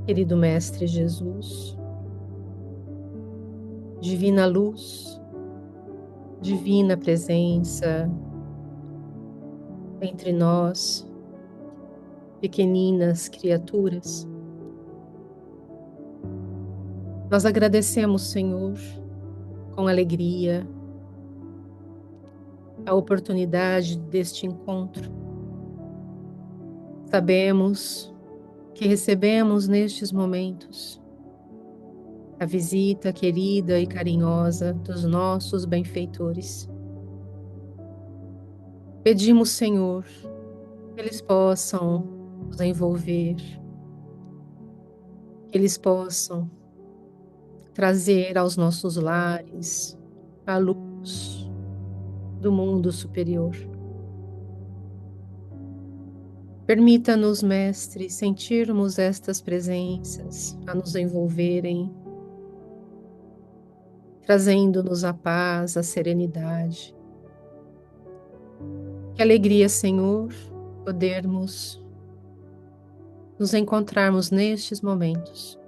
Querido Mestre Jesus, divina luz, divina presença entre nós, pequeninas criaturas, nós agradecemos, Senhor, com alegria, a oportunidade deste encontro. Sabemos que recebemos nestes momentos a visita querida e carinhosa dos nossos benfeitores. Pedimos, Senhor, que eles possam nos envolver, que eles possam trazer aos nossos lares a luz do mundo superior. Permita-nos, Mestre, sentirmos estas presenças a nos envolverem, trazendo-nos a paz, a serenidade. Que alegria, Senhor, podermos nos encontrarmos nestes momentos,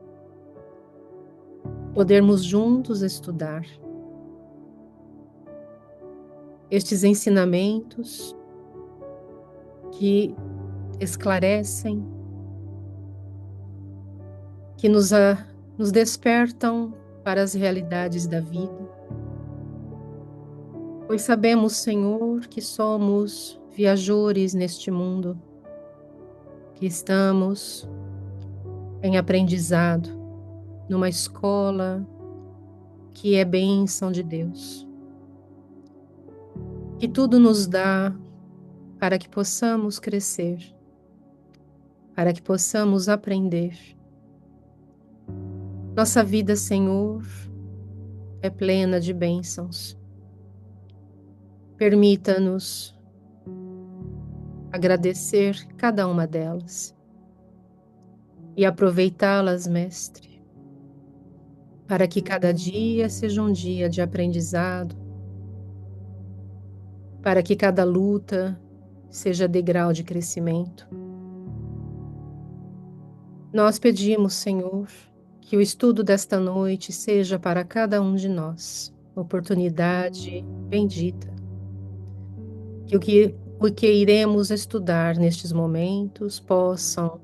podermos juntos estudar estes ensinamentos que esclarecem, que nos despertam para as realidades da vida. Pois sabemos, Senhor, que somos viajores neste mundo, que estamos em aprendizado, numa escola que é bênção de Deus, que tudo nos dá para que possamos crescer, para que possamos aprender. Nossa vida, Senhor, é plena de bênçãos. Permita-nos agradecer cada uma delas e aproveitá-las, Mestre, para que cada dia seja um dia de aprendizado, para que cada luta seja degrau de crescimento. Nós pedimos, Senhor, que o estudo desta noite seja para cada um de nós oportunidade bendita, que o que iremos estudar nestes momentos possam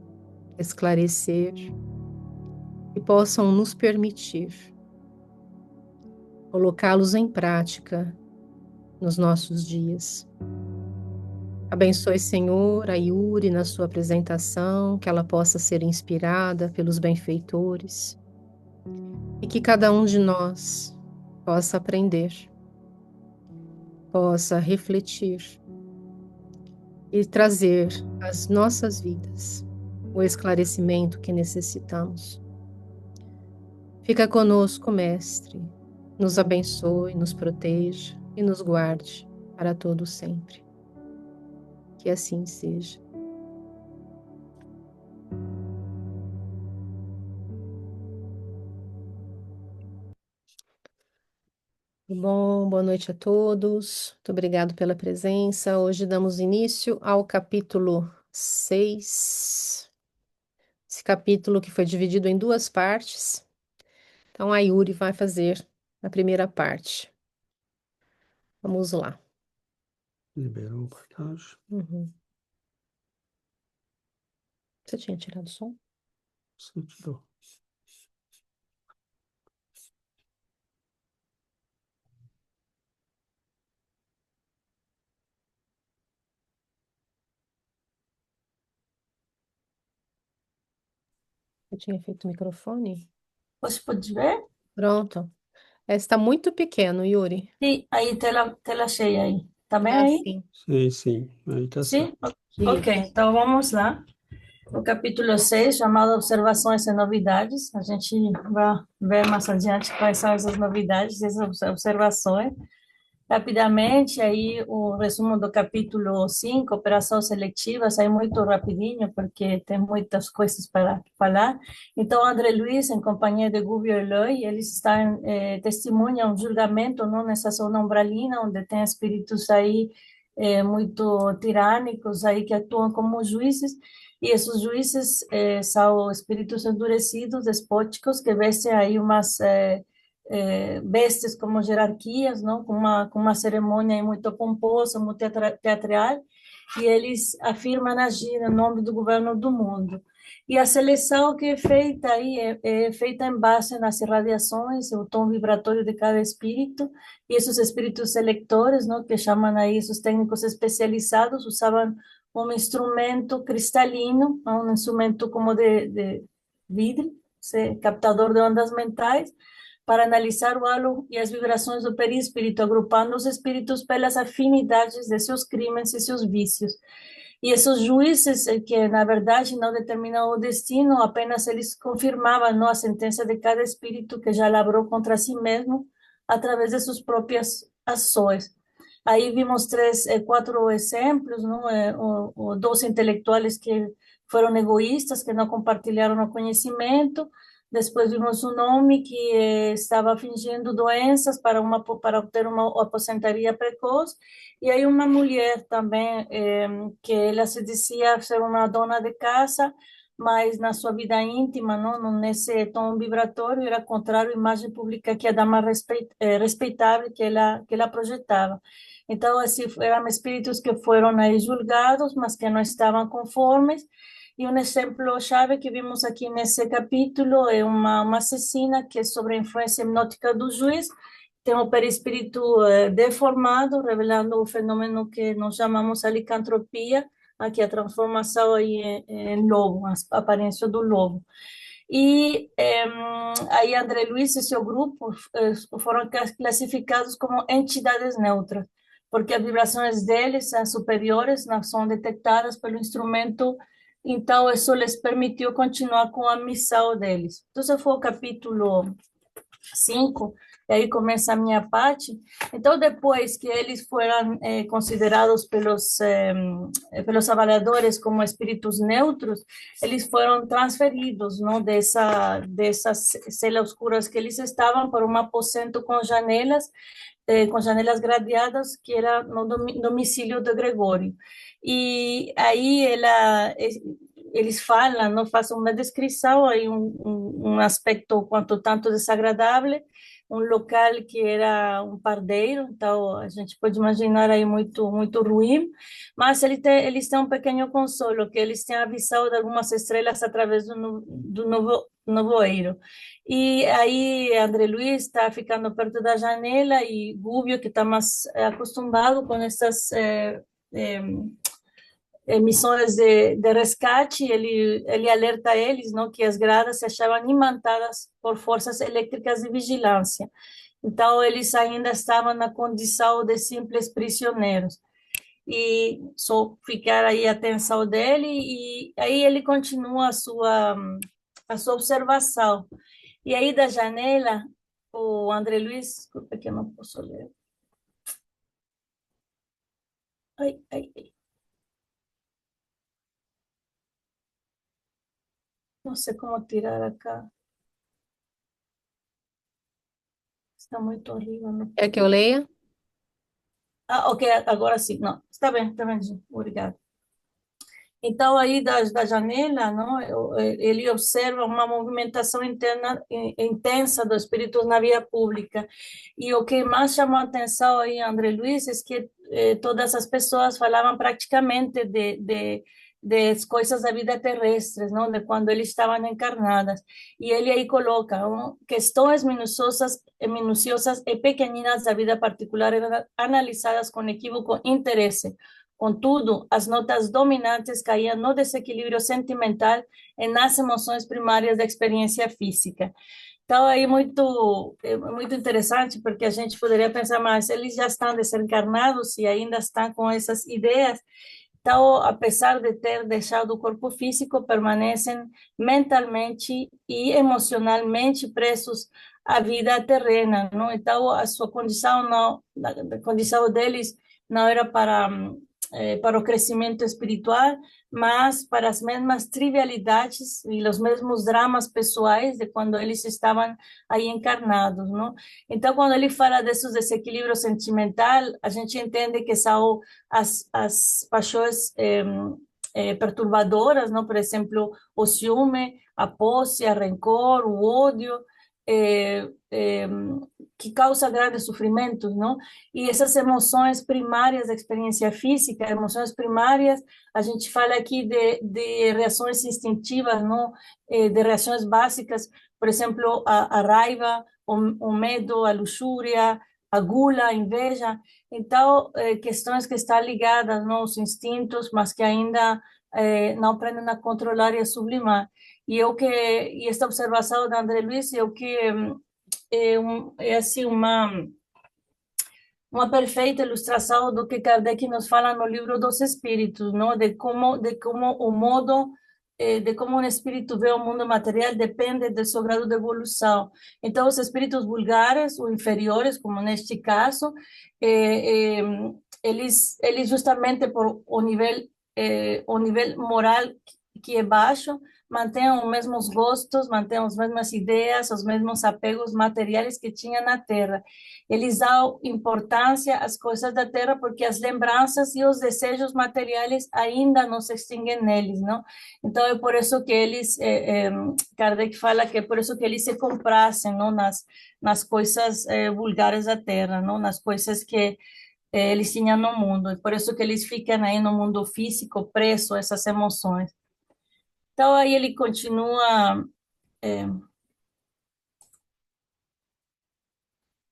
esclarecer e possam nos permitir colocá-los em prática nos nossos dias. Abençoe, Senhor, a Yuri na sua apresentação, que ela possa ser inspirada pelos benfeitores e que cada um de nós possa aprender, possa refletir e trazer às nossas vidas o esclarecimento que necessitamos. Fica conosco, Mestre, nos abençoe, nos proteja e nos guarde para todo sempre. Que assim seja. Bom, boa noite a todos. Muito obrigado pela presença. Hoje damos início ao capítulo 6. Esse capítulo que foi dividido em duas partes. Então a Yuri vai fazer a primeira parte. Vamos lá. Liberou o portágio. Você tinha tirado o som? Você tirou. Eu tinha feito o microfone? Você pode ver? Pronto. Está muito pequeno, Yuri. Sim, aí tela cheia aí. Tá bem aí? Sim. Sim. Aí tá certo. Sim? Ok, então vamos lá. O capítulo 6, chamado Observações e Novidades. A gente vai ver mais adiante quais são essas novidades, essas observações. Rapidamente, aí o resumo do capítulo 5, operações seletivas, aí muito rapidinho, porque tem muitas coisas para falar. Então, André Luiz, em companhia de Gubbio e Eloy, eles testemunham um julgamento, não, nessa zona umbralina, onde tem espíritos aí muito tirânicos aí que atuam como juízes, e esses juízes são espíritos endurecidos, despóticos, que vestem aí umas vestes como hierarquias, não? Com uma cerimônia aí muito pomposa, muito teatral, e eles afirmam agir em nome do governo do mundo. E a seleção que é feita aí é feita em base nas irradiações, o tom vibratório de cada espírito, e esses espíritos selectores, não, que chamam aí os técnicos especializados, usavam um instrumento cristalino, um instrumento como de vidro, captador de ondas mentais, para analisar o halo e as vibrações do perispírito, agrupando os espíritos pelas afinidades de seus crimes e seus vícios. E esses juízes, que na verdade não determinam o destino, apenas eles confirmavam, não, a sentença de cada espírito que já lavrou contra si mesmo através de suas próprias ações. Aí vimos quatro exemplos, não? Dois intelectuais que foram egoístas, que não compartilharam o conhecimento. Depois vimos um homem que estava fingindo doenças para obter uma aposentadoria precoce. E aí uma mulher também, que ela se dizia ser uma dona de casa, mas na sua vida íntima, não nesse tom vibratório, era contrário à imagem pública que a dama respeitável que ela projetava. Então, assim, eram espíritos que foram aí julgados, mas que não estavam conformes. E um exemplo-chave que vimos aqui nesse capítulo é uma assassina que é sobre a influência hipnótica do juiz, tem um perispírito deformado, revelando o fenômeno que nós chamamos a licantropia, aqui a transformação aí em lobo, a aparência do lobo. E aí André Luiz e seu grupo foram classificados como entidades neutras, porque as vibrações deles são superiores, não são detectadas pelo instrumento, então isso lhes permitiu continuar com a missão deles. Então, esse foi o capítulo 5, e aí começa a minha parte. Então, depois que eles foram considerados pelos avaliadores como espíritos neutros, eles foram transferidos, não, dessas celas escuras que eles estavam para um aposento com janelas gradeadas, que era no domicílio de Gregório. E aí eles falam, não fazem uma descrição, aí um aspecto quanto tanto desagradável, um local que era um pardeiro, então a gente pode imaginar aí muito ruim, mas eles têm um pequeno consolo, que eles têm a visão de algumas estrelas através do nevoeiro. E aí André Luiz está ficando perto da janela e Gúbio, que está mais acostumado com essas missões de resgate, ele alerta eles, não, que as gradas se achavam imantadas por forças elétricas de vigilância. Então, eles ainda estavam na condição de simples prisioneiros. E só ficar aí a atenção dele, e aí ele continua a sua observação. E aí, da janela, o André Luiz, desculpa que eu não posso ler. Ai, ai, ai. Não sei como tirar acá. Está muito horrível. Não. Quer que eu leia? Ah, ok, agora sim. Não, está bem, Gi, obrigada. Então, aí da janela, não, ele observa uma movimentação interna intensa dos espíritos na via pública. E o que mais chamou a atenção aí, André Luiz, é que todas as pessoas falavam praticamente de coisas da vida terrestre, não, de quando eles estavam encarnadas. E ele aí coloca questões minuciosas e pequeninas da vida particular eram analisadas com equívoco interesse. Contudo, as notas dominantes caíam no desequilíbrio sentimental e nas emoções primárias da experiência física. Então, aí muito interessante, porque a gente poderia pensar, mas eles já estão desencarnados e ainda estão com essas ideias. Então, apesar de ter deixado o corpo físico, permanecem mentalmente e emocionalmente presos à vida terrena, não? Então, a sua condição não, a condição deles não era para para o crescimento espiritual, mas para as mesmas trivialidades e os mesmos dramas pessoais de quando eles estavam aí encarnados, não? Então, quando ele fala desses desequilíbrio sentimental, a gente entende que são as paixões perturbadoras, não? Por exemplo, o ciúme, a posse, a rancor, o ódio, eh, eh, que causa grandes sofrimentos, não? E essas emoções primárias da experiência física, emoções primárias, a gente fala aqui de reações instintivas, não? De reações básicas, por exemplo, a raiva, o medo, a luxúria, a gula, a inveja. Então, questões que estão ligadas, não, aos instintos, mas que ainda não aprendem a controlar e a sublimar. E esta observação da André Luiz é o que é assim uma perfeita ilustração do que Kardec nos fala no livro dos Espíritos, não? De como o modo de como um espírito vê o mundo material depende do seu grau de evolução. Então, os espíritos vulgares ou inferiores, como neste caso, eles justamente por o nível moral que é baixo, mantêm os mesmos gostos, mantêm as mesmas ideias, os mesmos apegos materiais que tinha na Terra. Eles dão importância às coisas da Terra porque as lembranças e os desejos materiais ainda não se extinguem neles, não? Então é por isso que eles, Kardec fala que é por isso que eles se complacem, não, nas coisas vulgares da Terra, não, nas coisas que eles tinham no mundo. É por isso que eles ficam aí no mundo físico presos a essas emoções. Então aí ele continua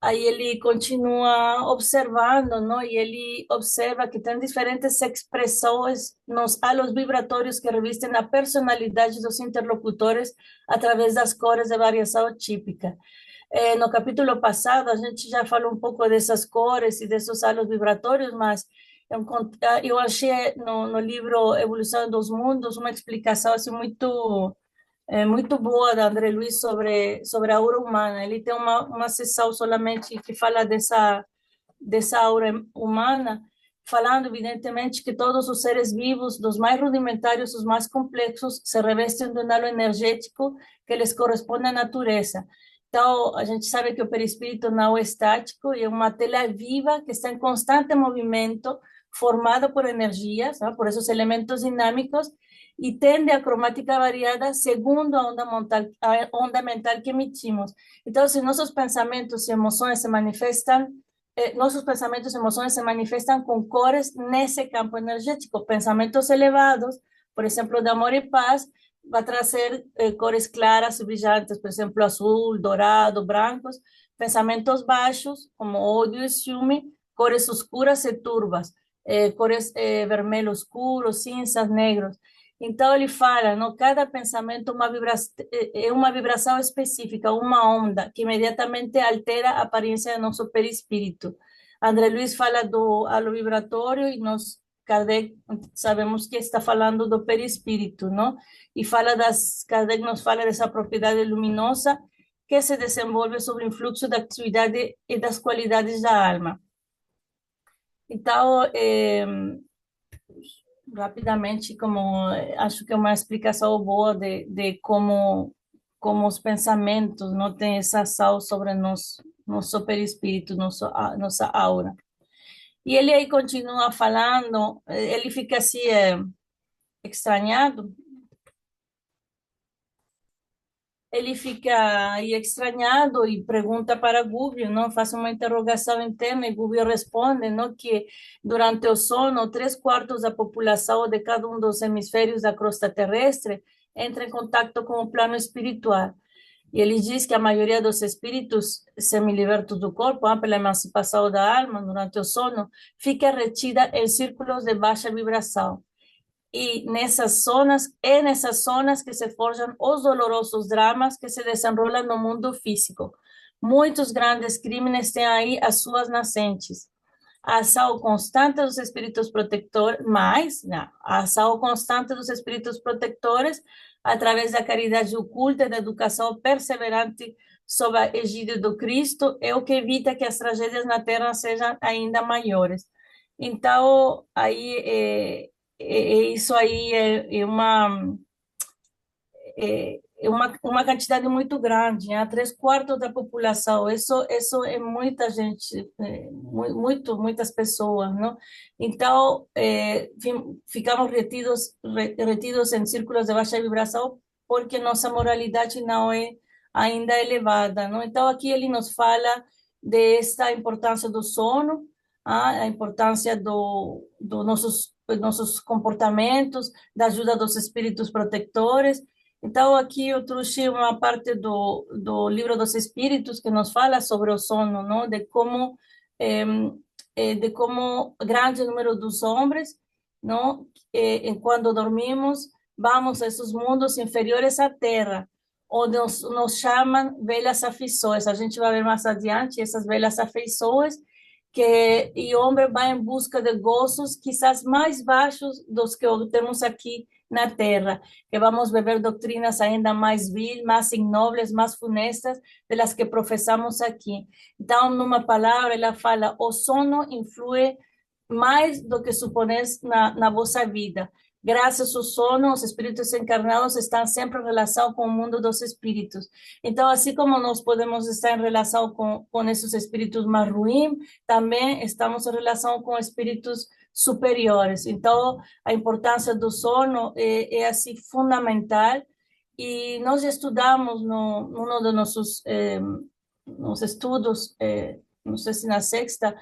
Aí ele continua observando, não? E ele observa que tem diferentes expressões nos halos vibratórios que revestem a personalidade dos interlocutores através das cores de variação típica. No capítulo passado, a gente já falou um pouco dessas cores e desses halos vibratórios, mas eu achei no livro Evolução dos Mundos uma explicação assim, muito boa da André Luiz sobre a aura humana. Ele tem uma sessão solamente que fala dessa aura humana, falando evidentemente que todos os seres vivos, dos mais rudimentários aos mais complexos, se revestem de um halo energético que lhes corresponde à natureza. Então, a gente sabe que o perispírito não é estático, é uma tela viva que está em constante movimento, formada por energias, não? Por esses elementos dinâmicos, e tende a cromática variada segundo a onda mental que emitimos. Então, se nossos pensamentos e emoções se manifestam, nossos pensamentos e emoções se manifestam com cores nesse campo energético. Pensamentos elevados, por exemplo, de amor e paz, vai trazer cores claras e brilhantes, por exemplo, azul, dourado, brancos. Pensamentos baixos, como ódio e ciúme, cores escuras e turvas, cores vermelho escuro, cinzas, negros. Então, ele fala, não, cada pensamento é uma vibração específica, uma onda, que imediatamente altera a aparência do nosso perispírito. André Luiz fala do halo vibratório e Kardec sabemos que está falando do perispírito, não? E Kardec nos fala dessa propriedade luminosa que se desenvolve sob o influxo da atividade e das qualidades da alma. Então, rapidamente, como acho que é uma explicação boa de como os pensamentos não têm essa ação sobre nosso perispírito, nossa aura. E ele aí continua falando, ele fica assim estranhado, ele fica aí estranhado e pergunta para Gubbio, não? Faz uma interrogação interna e Gubbio responde, não? Que durante o sono, 3/4 da população de cada um dos hemisférios da crosta terrestre entra em contato com o plano espiritual. E ele diz que a maioria dos espíritos semilibertos do corpo, pela emancipação da alma durante o sono, fica retida em círculos de baixa vibração. E nessas zonas que se forjam os dolorosos dramas que se desenrolam no mundo físico. Muitos grandes crimes têm aí as suas nascentes. A ação constante dos espíritos protetores, a ação constante dos espíritos protetores, através da caridade oculta e da educação perseverante sob a egídia do Cristo, é o que evita que as tragédias na Terra sejam ainda maiores. Então, aí, isso aí é uma quantidade muito grande, né? 3/4 da população. Isso é muita gente, muitas pessoas, não? Então, ficamos retidos em círculos de baixa vibração porque nossa moralidade não é ainda elevada, não? Então, aqui ele nos fala desta importância do sono, a importância do nossos comportamentos, da ajuda dos espíritos protetores. Então, aqui eu trouxe uma parte do livro dos Espíritos que nos fala sobre o sono, não? De como grande número dos homens, não? Quando dormimos, vamos a esses mundos inferiores à Terra, onde nos chamam velhas aflições. A gente vai ver mais adiante essas velhas aflições e o homem vai em busca de gozos quizás mais baixos dos que temos aqui na Terra, que vamos beber doutrinas ainda mais vil, mais ignobles, mais funestas das que professamos aqui. Então, numa palavra, ela fala: o sono influi mais do que supones na vossa vida. Graças ao sono, os espíritos encarnados estão sempre em relação com o mundo dos espíritos. Então, assim como nós podemos estar em relação com esses espíritos mais ruins, também estamos em relação com espíritos superiores. Então, a importância do sono é assim fundamental. E nós estudamos num dos nos estudos, não sei se na sexta,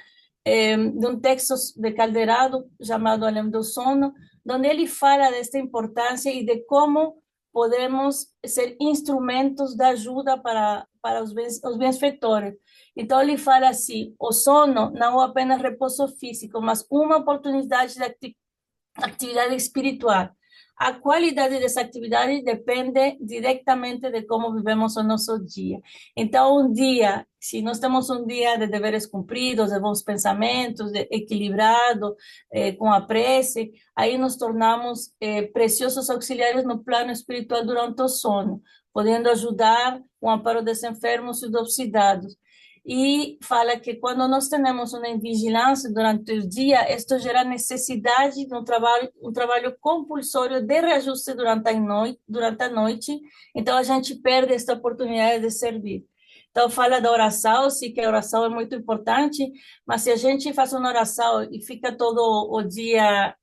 de um texto de Calderado chamado Além do Sono, onde ele fala desta importância e de como podemos ser instrumentos de ajuda para os benfeitores. Então, ele fala assim: o sono não é apenas repouso físico, mas uma oportunidade de atividade espiritual. A qualidade dessa atividade depende diretamente de como vivemos o nosso dia. Então, um dia, se nós temos um dia de deveres cumpridos, de bons pensamentos, equilibrado, com a prece, aí nos tornamos preciosos auxiliares no plano espiritual durante o sono, podendo ajudar o amparo dos enfermos e dos oxidados. E fala que quando nós temos uma vigilância durante o dia, isto gera necessidade de um trabalho compulsório de reajuste durante a noite. Então, a gente perde esta oportunidade de servir. Então, fala da oração, sim, que a oração é muito importante, mas se a gente faz uma oração e fica todo o dia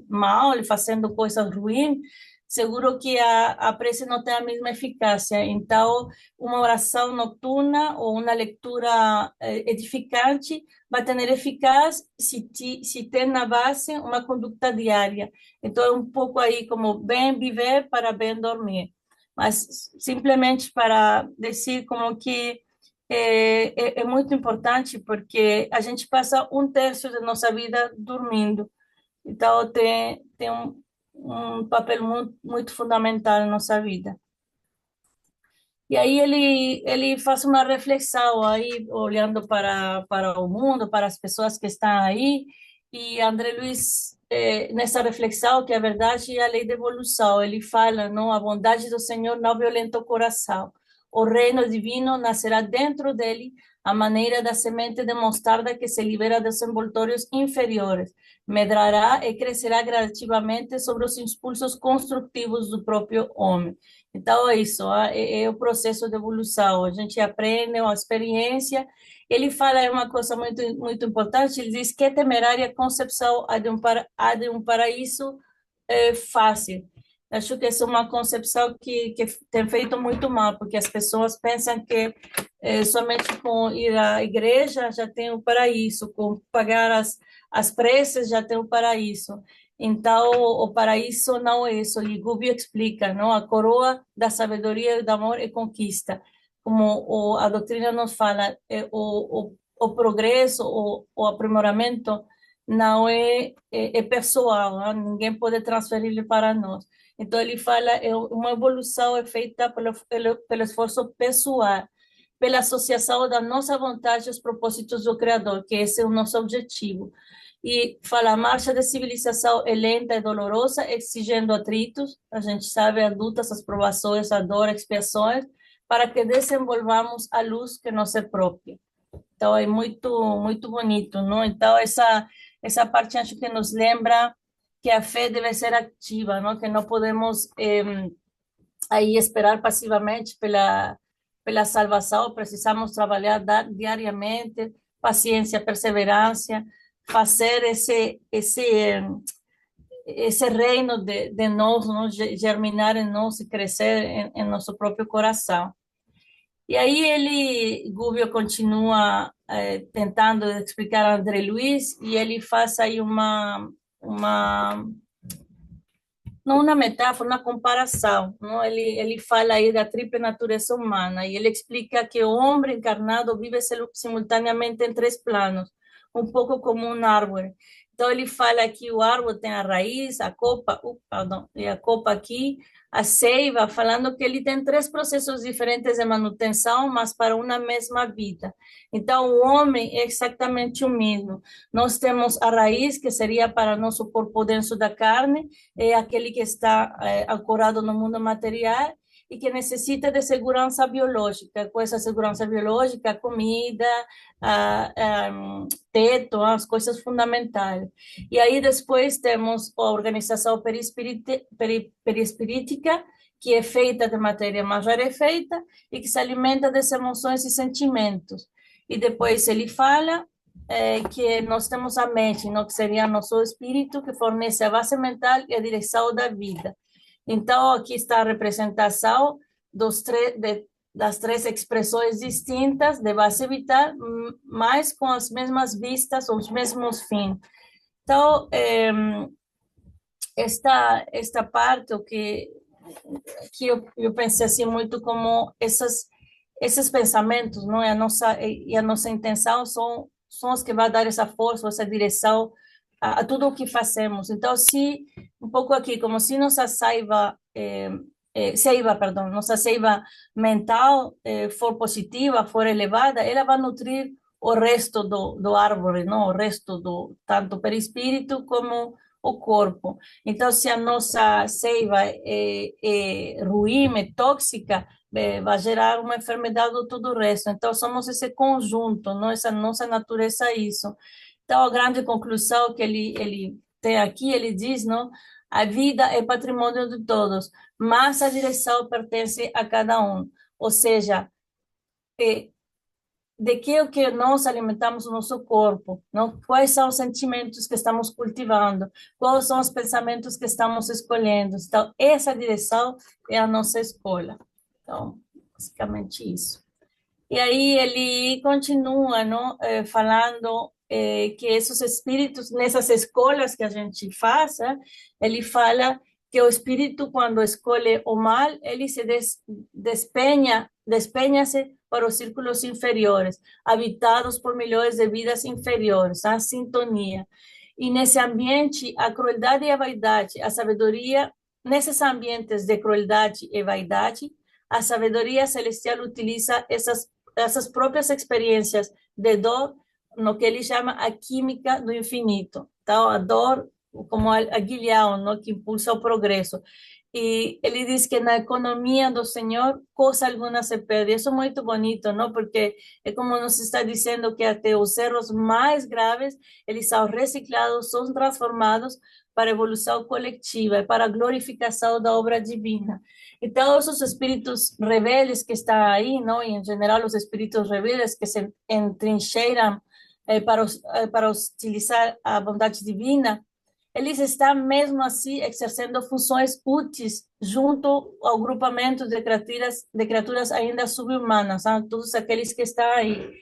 mal, fazendo coisas ruins, seguro que a prece não tem a mesma eficácia. Então, uma oração noturna ou uma leitura edificante vai ter eficácia se tem na base uma conduta diária. Então, é um pouco aí como bem viver para bem dormir. Mas simplesmente para dizer como que é muito importante, porque a gente passa 1/3 da nossa vida dormindo. Então, tem um papel muito fundamental na nossa vida. E aí ele faz uma reflexão aí, olhando para o mundo, para as pessoas que estão aí, e André Luiz, nessa reflexão, que a verdade é a lei da evolução, ele fala, não, a bondade do Senhor não violenta o coração. O reino divino nascerá dentro dele, a maneira da semente de mostarda que se libera dos envoltórios inferiores, medrará e crescerá gradativamente sobre os impulsos construtivos do próprio homem. Então, é isso, é o processo de evolução. A gente aprende uma experiência. Ele fala uma coisa muito importante, ele diz que é temerária concepção há de um paraíso fácil. Acho que essa é uma concepção que tem feito muito mal, porque as pessoas pensam que somente com ir à igreja já tem o paraíso, com pagar as preces já tem o paraíso. Então, o paraíso não é isso. Ligúbio explica, não? A coroa da sabedoria e do amor é conquista. Como a doutrina nos fala, o progresso, o aprimoramento não é pessoal, não? Ninguém pode transferir para nós. Então, ele fala, uma evolução é feita pelo esforço pessoal, pela associação da nossa vontade aos propósitos do Criador, que esse é o nosso objetivo. E fala, a marcha da civilização é lenta e dolorosa, exigindo atritos, a gente sabe, as lutas, as provações, a dor, expiações, para que desenvolvamos a luz que nos é própria. Então, é muito bonito, não? Então, essa parte acho que nos lembra que a fé deve ser ativa, não? Que não podemos aí esperar passivamente pela salvação, precisamos trabalhar diariamente, paciência, perseverança, fazer esse reino de nós, não? Germinar em nós e crescer em nosso próprio coração. E aí Gubbio continua tentando explicar a André Luiz e ele faz aí não uma metáfora, uma comparação, não? Ele fala aí da tripla natureza humana e ele explica que o homem encarnado vive simultaneamente em três planos, um pouco como uma árvore. Então ele fala que o árvore tem a raiz, a copa, perdão, e a copa aqui, a seiva, falando que ele tem três processos diferentes de manutenção, mas para uma mesma vida. Então o homem é exatamente o mesmo. Nós temos a raiz, que seria para nosso corpo denso da carne, é aquele que está ancorado no mundo material e que necessita de segurança biológica. Com essa segurança biológica, comida, teto, as coisas fundamentais. E aí depois temos a organização perispirítica, que é feita de matéria mais rarefeita e que se alimenta das emoções e sentimentos. E depois ele fala que nós temos a mente, não? Que seria nosso espírito, que fornece a base mental e a direção da vida. Então, aqui está a representação das três expressões distintas de base vital, mas com as mesmas vistas, os mesmos fins. Então, esta parte, o que eu pensei assim muito como esses pensamentos, não é? A nossa intenção são os que vão dar essa força, essa direção a tudo o que fazemos. Então, se um pouco aqui, como se nossa nossa seiva mental for positiva, for elevada, ela vai nutrir o resto do árvore, não? O resto tanto perispírito como o corpo. Então, se a nossa seiva é ruim, é tóxica, vai gerar uma enfermidade ou todo o resto. Então, somos esse conjunto, não? Essa nossa natureza é isso. Então, a grande conclusão que ele tem aqui, ele diz, não? A vida é patrimônio de todos, mas a direção pertence a cada um. Ou seja, de que o que nós alimentamos o nosso corpo, não? Quais são os sentimentos que estamos cultivando, quais são os pensamentos que estamos escolhendo. Então, essa direção é a nossa escolha. Então, basicamente isso. E aí ele continua, não? Falando que esses espíritos, nessas escolhas que a gente faz, ele fala que o espírito, quando escolhe o mal, ele se despenha-se para os círculos inferiores, habitados por milhões de vidas inferiores, a sintonia. E nesse ambiente, a crueldade e a vaidade, a sabedoria, nesses ambientes de crueldade e vaidade, a sabedoria celestial utiliza essas próprias experiências de dor no que ele chama a química do infinito. Então, a dor como aguilhão, não? Que impulsa o progresso. E ele diz que na economia do Senhor, coisa alguma se perde. Isso é muito bonito, não? Porque é como nos está dizendo que até os erros mais graves, eles são reciclados, são transformados para a evolução coletiva, para a glorificação da obra divina. Então, os espíritos rebeldes que estão aí, não? E em geral os espíritos rebeldes que se entrincheiram para utilizar a bondade divina, eles estão mesmo assim exercendo funções úteis junto ao grupamento de criaturas ainda subhumanas, sabe? Todos aqueles que estão aí.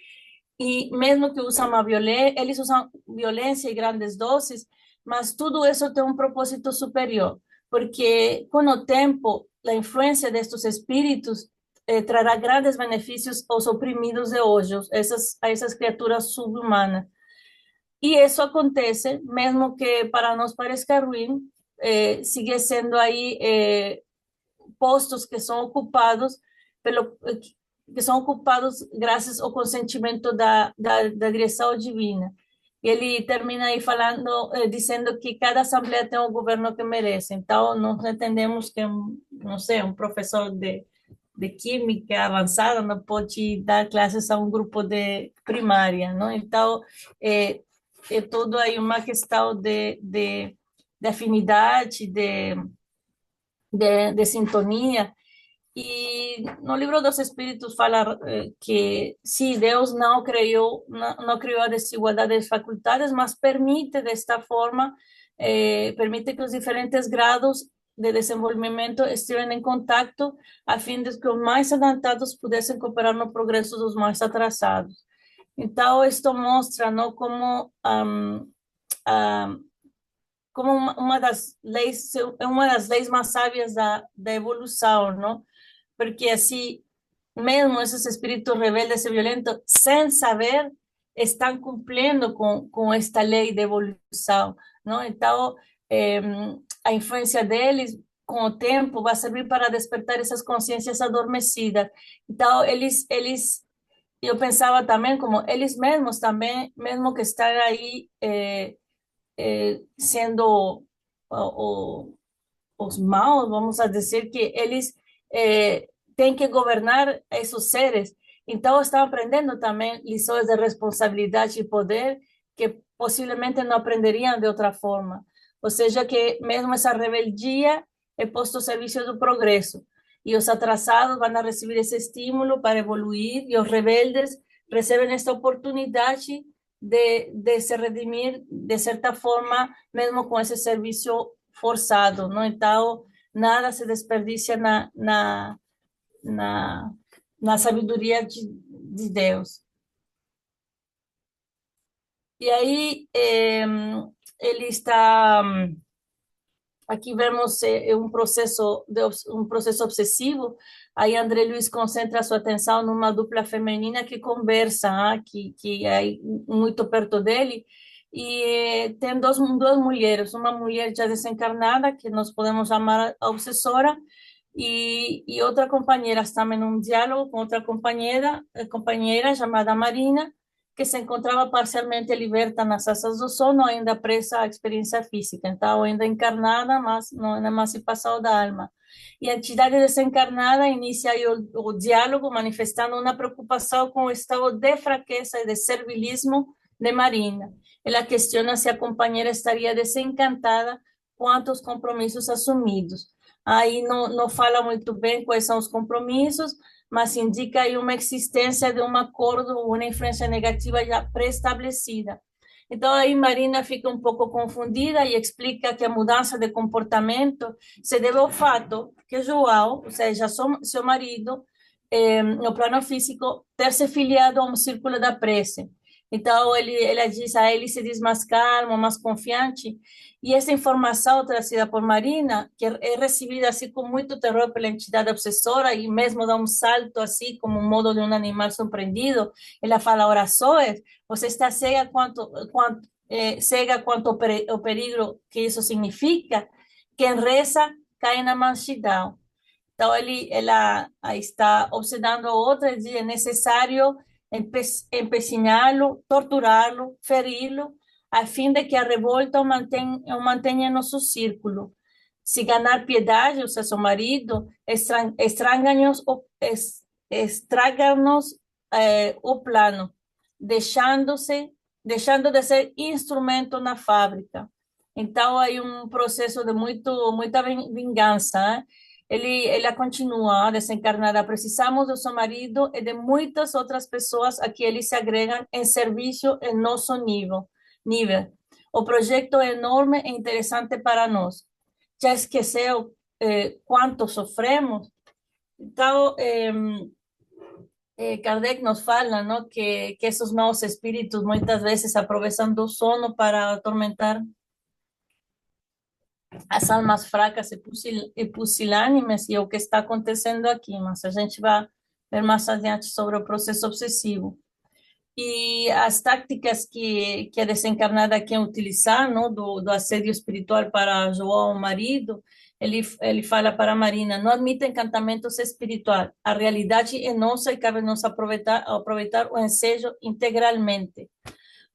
E mesmo que usam a violência, eles usam violência em grandes doses, mas tudo isso tem um propósito superior, porque com o tempo, a influência destes espíritos trará grandes benefícios aos oprimidos de hoje, a essas criaturas subhumanas. E isso acontece, mesmo que para nós pareça ruim, sigue sendo aí postos que são ocupados graças ao consentimento da direção divina. E ele termina aí falando, dizendo que cada assembleia tem o governo que merece. Então, nós entendemos que, não sei, um professor de química avançada não pode dar classes a um grupo de primária, não? Então, é tudo aí uma questão de afinidade, de sintonia. E no livro dos Espíritos fala que sim, Deus não criou a desigualdade de faculdades, mas permite desta forma, permite que os diferentes grados de desenvolvimento estejam em contato, a fim de que os mais adiantados pudessem cooperar no progresso dos mais atrasados. Então, isto mostra, não, como uma das leis mais sábias da evolução, não? Porque assim, mesmo esses espíritos rebeldes e violentos, sem saber, estão cumprindo com esta lei de evolução, não? Então, a influência deles, com o tempo, vai servir para despertar essas consciências adormecidas. Então, eu pensava também como eles mesmos também, mesmo que estão aí sendo os maus, vamos a dizer que eles têm que governar esses seres. Então, estão aprendendo também lições de responsabilidade e poder que possivelmente não aprenderiam de outra forma. Ou seja, que mesmo essa rebeldia é posto ao serviço do progresso. E os atrasados vão receber esse estímulo para evoluir, e os rebeldes recebem esta oportunidade de se redimir de certa forma, mesmo com esse serviço forçado, não? Então, nada se desperdiça na, na sabedoria de Deus. E aí, ele está... Aqui vemos um processo obsessivo. Aí André Luiz concentra sua atenção numa dupla feminina que conversa, que é muito perto dele. E tem duas mulheres, uma mulher já desencarnada, que nós podemos chamar a obsessora, e outra companheira. Estamos em um diálogo com outra companheira chamada Marina, que se encontrava parcialmente liberta nas asas do sono, ainda presa à experiência física. Então, ainda encarnada, mas não na emancipação da alma. E a entidade desencarnada inicia aí o diálogo, manifestando uma preocupação com o estado de fraqueza e de servilismo de Marina. Ela questiona se a companheira estaria desencantada quanto aos compromissos assumidos. Aí não fala muito bem quais são os compromissos, mas indica aí uma existência de um acordo, uma influência negativa já pré-estabelecida. Então, aí Marina fica um pouco confundida e explica que a mudança de comportamento se deve ao fato que João, ou seja, seu marido, no plano físico, ter se filiado a um círculo da prece. Então, ela diz a ele se diz mais calmo, mais confiante, e essa informação trazida por Marina, que é recebida assim com muito terror pela entidade obsessora, e mesmo dá um salto assim, como um modo de um animal surpreendido, ela fala, ora Zoe, você está cega quanto o perigo que isso significa, quem reza cai na mansidão. Então, ela está obsedando o outro e diz, é necessário empeciná-lo, torturá-lo, feri-lo, a fim de que a revolta o mantenha em nosso círculo. Se ganhar piedade, ou seja, seu marido, estraga-nos o plano, deixando de ser instrumento na fábrica. Então, aí um processo de muita vingança, né? Ela continua desencarnada. Precisamos do seu marido e de muitas outras pessoas a que eles se agregam em serviço em nosso nível. O projeto é enorme e interessante para nós. Já esqueceu quanto sofremos? Então, Kardec nos fala, não, que esses maus espíritos muitas vezes aproveitam do sono para atormentar as almas fracas e pusilânimes, e é o que está acontecendo aqui, mas a gente vai ver mais adiante sobre o processo obsessivo. E as táticas que a desencarnada quer utilizar, não, do assédio espiritual para João, o marido, ele fala para Marina, não admite encantamento espiritual, a realidade é nossa e cabe-nos aproveitar o ensejo integralmente.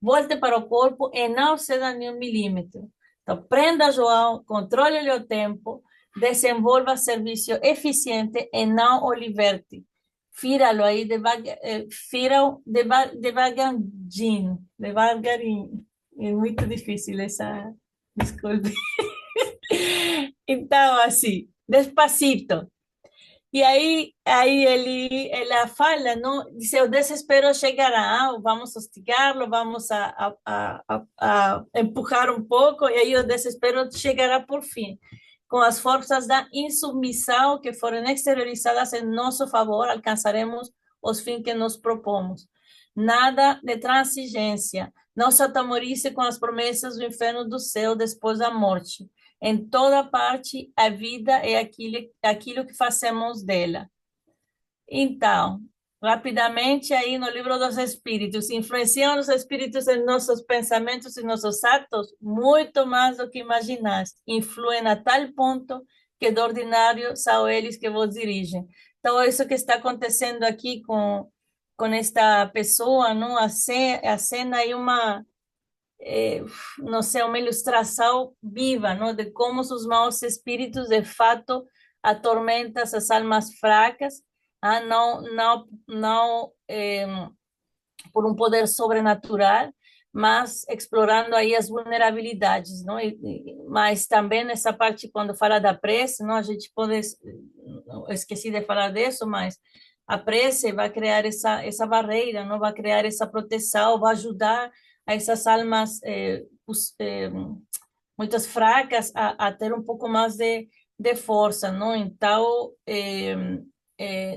Volte para o corpo e não ceda nem um milímetro. Então, prenda João, controle-lhe o tempo, desenvolva serviço eficiente e não o liberte. Fira-lo aí devagarinho. É muito difícil essa. Desculpe. Então, assim, despacito. E aí ela fala, não? Diz, o desespero chegará, vamos hostigá-lo, vamos a empurrar um pouco, e aí o desespero chegará por fim. Com as forças da insubmissão que foram exteriorizadas em nosso favor, alcançaremos os fins que nos propomos. Nada de transigência. Não se atemorize com as promessas do inferno do céu depois da morte. Em toda parte, a vida é aquilo que fazemos dela. Então, rapidamente, aí no livro dos Espíritos, influenciam os Espíritos em nossos pensamentos e nossos atos muito mais do que imaginais. Influem a tal ponto que, de ordinário, são eles que vos dirigem. Então, isso que está acontecendo aqui com esta pessoa, não? A cena é uma não sei, uma ilustração viva, não, de como os maus espíritos de fato atormentam as almas fracas, não por um poder sobrenatural, mas explorando aí as vulnerabilidades, não? Mas também nessa parte quando fala da prece, não, a gente pode, esqueci de falar disso, mas a prece vai criar essa barreira, não, vai criar essa proteção, vai ajudar a essas almas muitas fracas a ter um pouco mais de força, não? Então,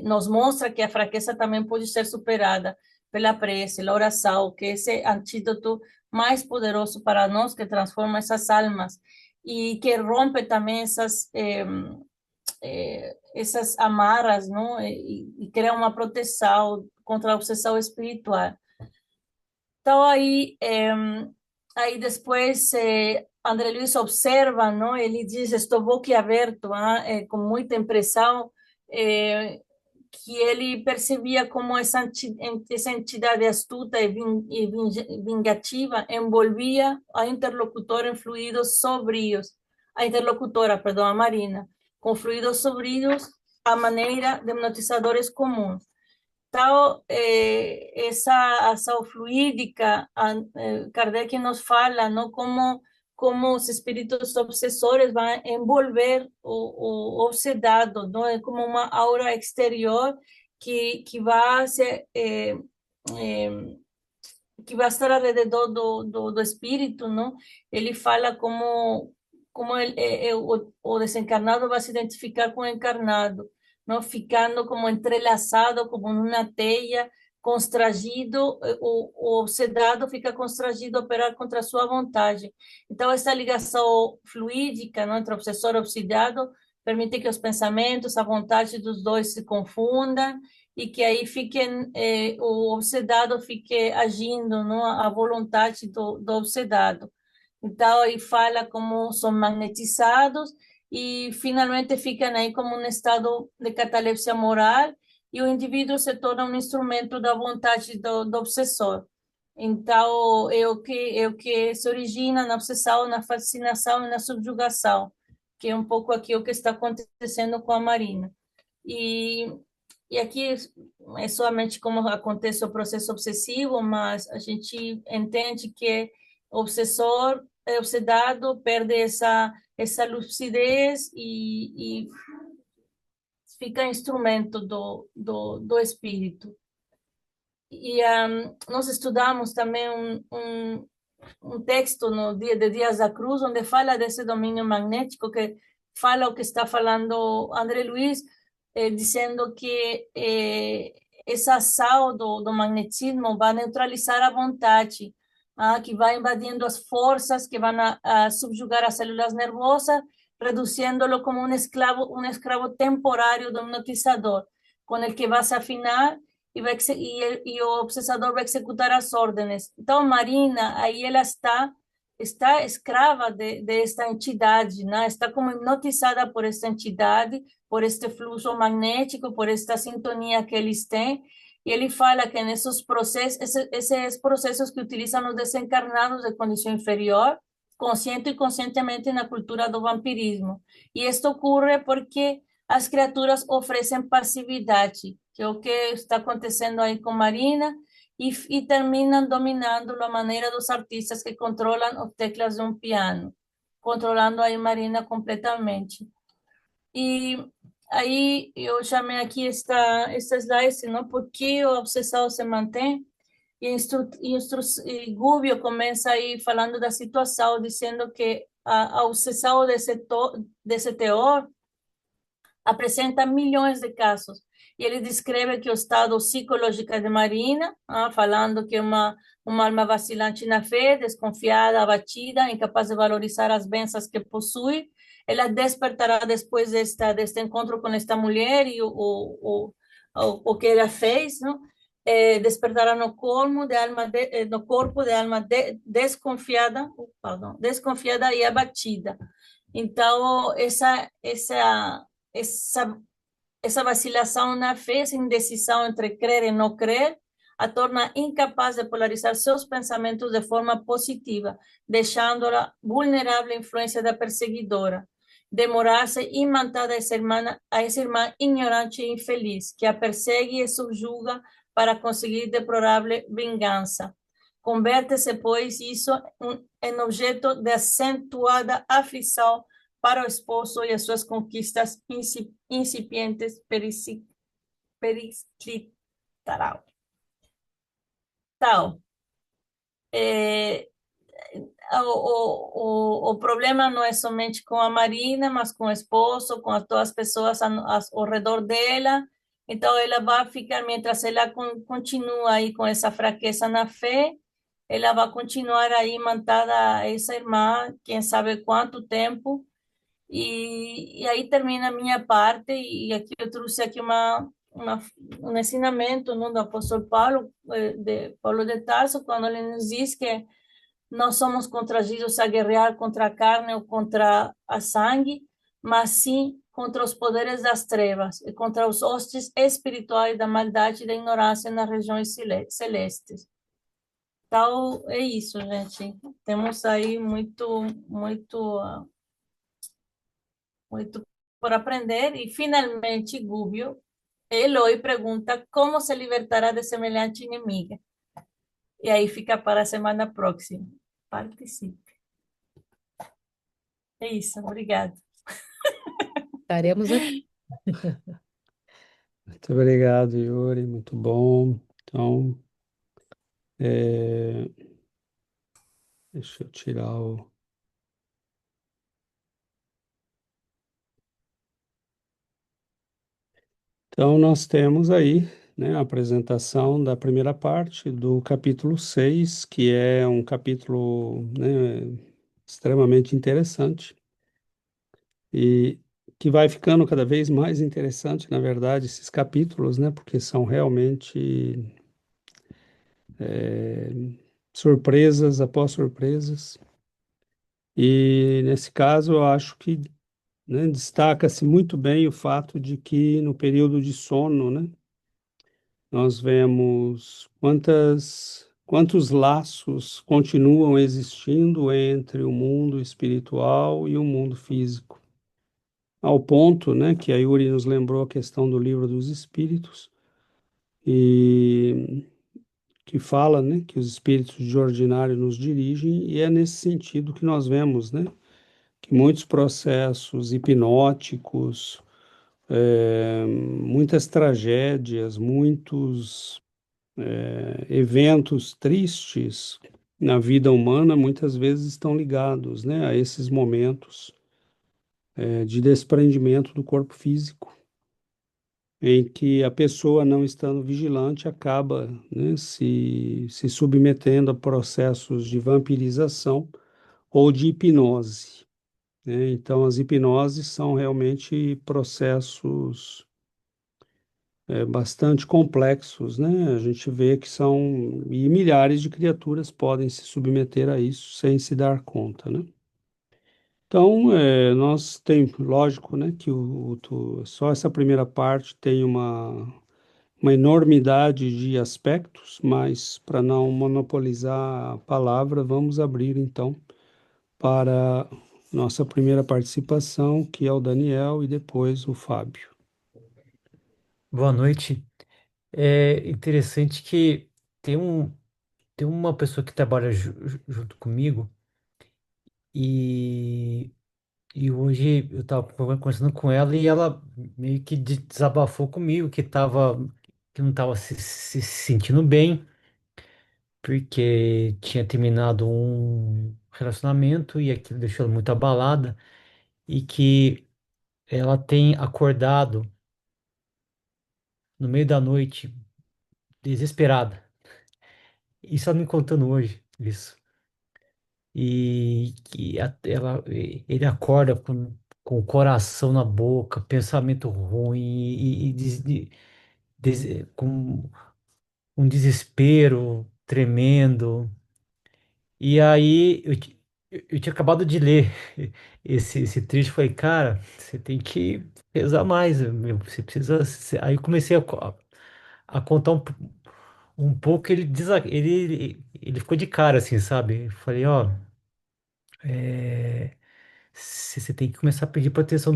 nos mostra que a fraqueza também pode ser superada pela prece, pela oração, que é esse antídoto mais poderoso para nós, que transforma essas almas e que rompe também essas amarras, não? E cria uma proteção contra a obsessão espiritual. Então, aí depois, André Luiz observa, não? Ele diz, estou boquiaberto, com muita impressão, que ele percebia como essa entidade astuta e vingativa envolvia a interlocutora em fluidos sombrios, a interlocutora, perdão, a Marina, com fluidos sombrios à maneira de hipnotizadores comuns. Então, essa ação fluídica, Kardec nos fala, não, como os espíritos obsessores vão envolver o obsedado, não é como uma aura exterior que vai ser que vai estar ao redor do espírito, não? Ele fala como o desencarnado vai se identificar com o encarnado, não, ficando como entrelaçado, como numa teia, constrangido, o obsedado fica constrangido a operar contra a sua vontade. Então, essa ligação fluídica, não, entre obsessor e obsidiado permite que os pensamentos, a vontade dos dois se confundam e que aí o obsedado fique agindo, não, a vontade do obsedado. Então, aí fala como são magnetizados e finalmente ficam aí como um estado de catalepsia moral e o indivíduo se torna um instrumento da vontade do obsessor. Então, é o que se origina na obsessão, na fascinação e na subjugação, que é um pouco aqui o que está acontecendo com a Marina. E aqui é somente como acontece o processo obsessivo, mas a gente entende que o obsessor, obsedado, perde essa lucidez e fica instrumento do espírito. E nós estudamos também um texto no dia de Dias da Cruz, onde fala desse domínio magnético, que fala o que está falando André Luiz, dizendo que essa ação do magnetismo vai neutralizar a vontade, que vai invadindo as forças que vão a subjugar as células nervosas, reduzindo-lo como um escravo temporário do hipnotizador, com el que vai se afinar e o obsessador vai executar as ordens. Então, Marina, aí ela está escrava de esta entidade, né? Está como hipnotizada por esta entidade, por este fluxo magnético, por esta sintonia que eles têm. E ele fala que nesses processos, esses processos que utilizam os desencarnados de condição inferior, consciente e conscientemente na cultura do vampirismo. E isto ocorre porque as criaturas oferecem passividade, que é o que está acontecendo aí com Marina, e terminam dominando a maneira dos artistas que controlam as teclas de um piano, controlando aí Marina completamente. E aí eu chamei aqui esta slide, não? Porque o obsessão se mantém. E Gubbio começa aí falando da situação, dizendo que a obsessão desse teor apresenta milhões de casos. E ele descreve que o estado psicológico de Marina, falando que uma alma vacilante na fé, desconfiada, abatida, incapaz de valorizar as bênçãos que possui, ela despertará depois deste encontro com esta mulher e o que ela fez, não? Despertará no colmo de alma no corpo de alma desconfiada, perdão, desconfiada e abatida. Então essa essa vacilação na fé, essa indecisão entre crer e não crer, a torna incapaz de polarizar seus pensamentos de forma positiva, deixando-la vulnerável à influência da perseguidora. Demorar-se imantada a essa irmã ignorante e infeliz, que a persegue e subjuga para conseguir deplorável vingança. Converte-se, pois, isso em objeto de acentuada aflição para o esposo e as suas conquistas incipientes perisclitaral. Tal. O problema não é somente com a Marina, mas com o esposo, com todas as pessoas ao redor dela. Então, ela vai ficar, mientras ela continua aí com essa fraqueza na fé, ela vai continuar aí mantada a essa irmã, quem sabe quanto tempo. E aí termina a minha parte, e aqui eu trouxe aqui um ensinamento, não, do apóstolo Paulo, Paulo de Tarso, quando ele nos diz que não somos constrangidos a guerrear contra a carne ou contra a sangue, mas sim contra os poderes das trevas e contra os hostes espirituais da maldade e da ignorância nas regiões celestes. Então, é isso, gente. Temos aí muito por aprender. E, finalmente, Gubbio, Eloy pergunta como se libertará de semelhante inimiga. E aí fica para a semana próxima. Participe. É isso, obrigada. Estaremos aqui. Muito obrigado, Yuri, muito bom. Então, é, deixa eu tirar o. Então, nós temos aí, né, a apresentação da primeira parte do capítulo 6, que é um capítulo, né, extremamente interessante e que vai ficando cada vez mais interessante, na verdade, esses capítulos, né, porque são realmente surpresas após surpresas. E nesse caso, eu acho que, né, destaca-se muito bem o fato de que no período de sono, né, nós vemos quantos laços continuam existindo entre o mundo espiritual e o mundo físico. Ao ponto, né, que a Yuri nos lembrou a questão do livro dos espíritos, e que fala, né, que os espíritos de ordinário nos dirigem, e é nesse sentido que nós vemos, né, que muitos processos hipnóticos, muitas tragédias, muitos eventos tristes na vida humana muitas vezes estão ligados, né, a esses momentos de desprendimento do corpo físico, em que a pessoa, não estando vigilante, acaba, né, se submetendo a processos de vampirização ou de hipnose, né? Então, as hipnoses são realmente processos bastante complexos, né? A gente vê que são, e milhares de criaturas podem se submeter a isso sem se dar conta, né? Então, nós tem, lógico, né, que só essa primeira parte tem uma enormidade de aspectos, mas para não monopolizar a palavra, vamos abrir então para nossa primeira participação, que é o Daniel e depois o Fábio. Boa noite. É interessante que tem um, tem uma pessoa que trabalha junto comigo e, e hoje eu tava conversando com ela e ela meio que desabafou comigo que não tava se sentindo bem porque tinha terminado um relacionamento e aquilo deixou ela muito abalada e que ela tem acordado no meio da noite desesperada. Isso ela me contando hoje, isso. E que ele acorda com o coração na boca, pensamento ruim com um desespero tremendo. E aí eu tinha acabado de ler esse trecho, falei, cara, você tem que rezar mais, meu, você precisa. Aí eu comecei a contar um pouco, ele ficou de cara, assim, sabe? Eu falei, ó. Você tem que começar a pedir proteção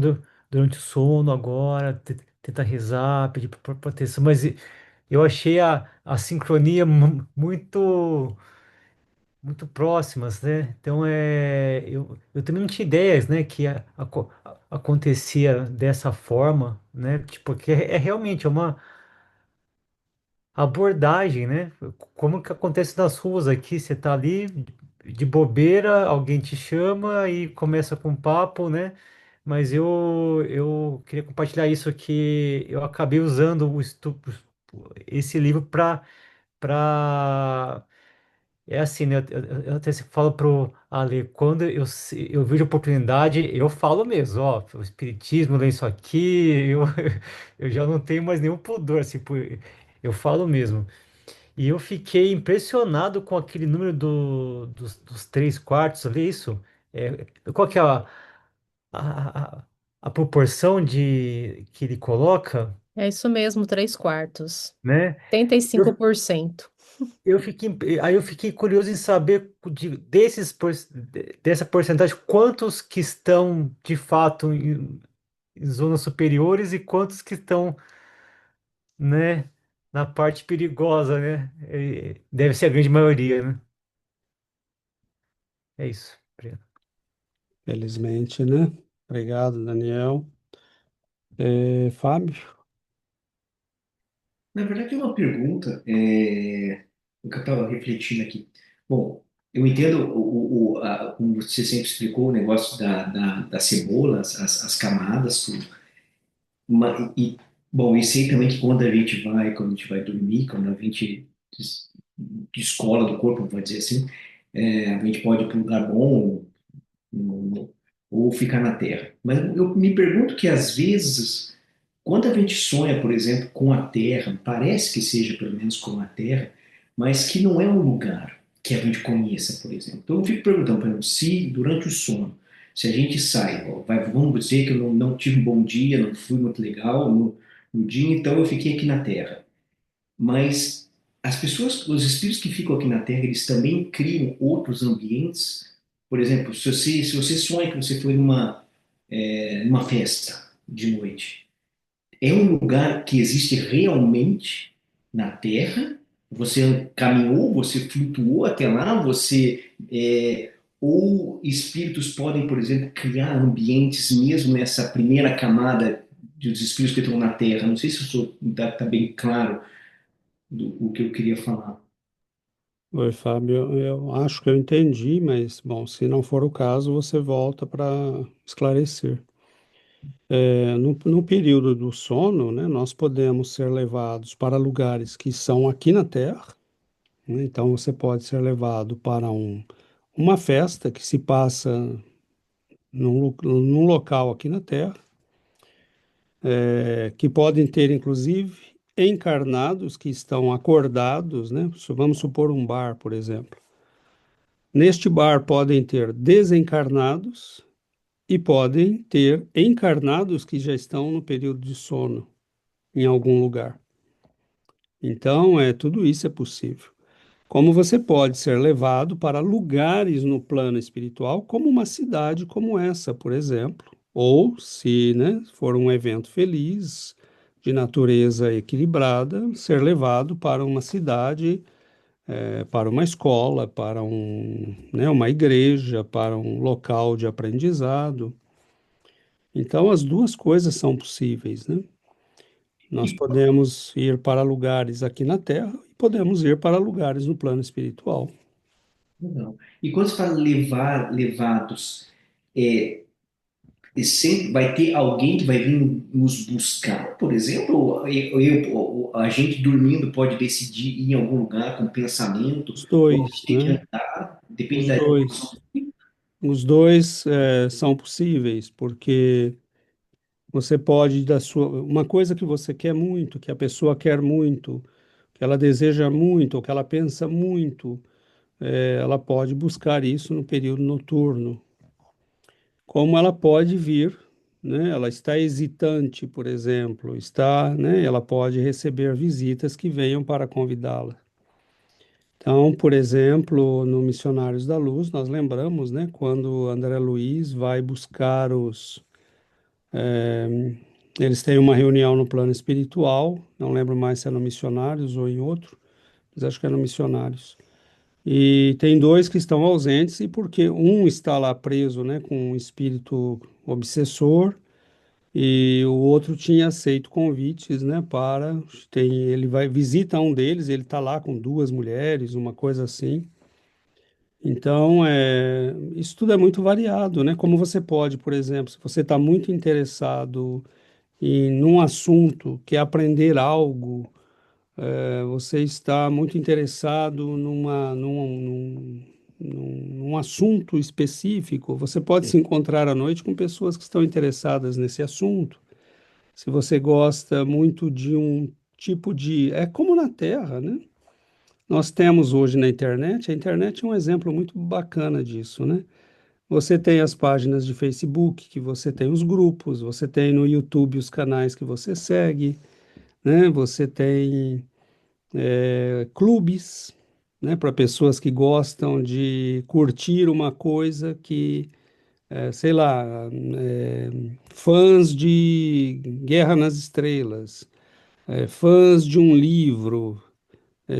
durante o sono agora, tentar rezar, pedir proteção, mas eu achei a sincronia muito próximas, né? Então eu também não tinha ideias, né, que acontecia dessa forma, né? Tipo, porque realmente é uma abordagem, né? Como que acontece nas ruas aqui? Você tá ali de bobeira, alguém te chama e começa com um papo, né? Mas eu queria compartilhar isso que eu acabei usando esse livro para é assim, né? Eu até sempre falo pro Ale, quando eu vejo oportunidade, eu falo mesmo, ó, o espiritismo, lê isso aqui, eu já não tenho mais nenhum pudor, assim, eu falo mesmo. E eu fiquei impressionado com aquele número dos 3 quartos ali, isso. Qual que é a proporção que ele coloca, É isso mesmo, 3/4. né? Eu, 75%. aí eu fiquei curioso em saber dessa porcentagem, quantos que estão de fato em zonas superiores e quantos que estão, né, na parte perigosa, né? Deve ser a grande maioria, né? É isso. Obrigado. Felizmente, né? Obrigado, Daniel. Fábio? Na verdade, é uma pergunta, o que eu estava refletindo aqui. Bom, eu entendo como você sempre explicou o negócio da cebola, as camadas, tudo. Bom, e sei também que quando a gente vai dormir, quando a gente descola do corpo, vou dizer assim, a gente pode ir para um lugar bom ou, ou ficar na terra. Mas eu me pergunto que às vezes quando a gente sonha, por exemplo, com a Terra, parece que seja pelo menos com a Terra, mas que não é um lugar que a gente conheça, por exemplo. Então eu fico perguntando, por exemplo, se durante o sono, se a gente sai, ó, vamos dizer que eu não tive um bom dia, não fui muito legal no dia, então eu fiquei aqui na Terra. Mas as pessoas, os espíritos que ficam aqui na Terra, eles também criam outros ambientes. Por exemplo, se você sonha que você foi numa festa de noite, é um lugar que existe realmente na Terra. Você caminhou, você flutuou até lá, ou espíritos podem, por exemplo, criar ambientes mesmo nessa primeira camada dos espíritos que estão na Terra. Não sei se está bem claro o que eu queria falar. Oi, Fábio. Eu acho que eu entendi, mas, bom, se não for o caso, você volta para esclarecer. No período do sono, né, nós podemos ser levados para lugares que são aqui na Terra, né? Então, você pode ser levado para uma festa que se passa num local aqui na Terra, que podem ter, inclusive, encarnados que estão acordados, né? Vamos supor um bar, por exemplo. Neste bar podem ter desencarnados e podem ter encarnados que já estão no período de sono em algum lugar. Então, tudo isso é possível. Como você pode ser levado para lugares no plano espiritual, como uma cidade como essa, por exemplo, ou se, né, for um evento feliz, de natureza equilibrada, ser levado para uma cidade para uma escola, para né, uma igreja, para um local de aprendizado. Então, as duas coisas são possíveis, né? Nós E, podemos ir para lugares aqui na Terra e podemos ir para lugares no plano espiritual. não. E quando você fala levados, é, e sempre vai ter alguém que vai vir nos buscar, por exemplo, a gente dormindo pode decidir ir em algum lugar com pensamento, Os ou a dois, gente tem que né? andar, depende Os da dois. Os dois são possíveis, porque você pode, uma coisa que você quer muito, que a pessoa quer muito, que ela deseja muito, ou que ela pensa muito, ela pode buscar isso no período noturno. Como ela pode vir, né? Ela está hesitante, por exemplo, né? Ela pode receber visitas que venham para convidá-la. Então, por exemplo, no Missionários da Luz, nós lembramos, né, quando André Luiz vai buscar eles têm uma reunião no plano espiritual, não lembro mais se é no Missionários ou em outro, mas acho que é no Missionários. E tem dois que estão ausentes, e porque um está lá preso, né, com um espírito obsessor, e o outro tinha aceito convites, né, ele vai visita um deles, ele está lá com duas mulheres, uma coisa assim. Então, isso tudo é muito variado, né? Como você pode, por exemplo, se você está muito interessado num assunto, quer aprender algo, você está muito interessado num assunto específico, você pode se encontrar à noite com pessoas que estão interessadas nesse assunto. Se você gosta muito de um tipo de. É como na Terra, né? Nós temos hoje na internet, a internet é um exemplo muito bacana disso, né? Você tem as páginas de Facebook, que você tem os grupos, você tem no YouTube os canais que você segue, né? Você tem clubes, né? Para pessoas que gostam de curtir uma coisa sei lá, fãs de Guerra nas Estrelas, fãs de um livro,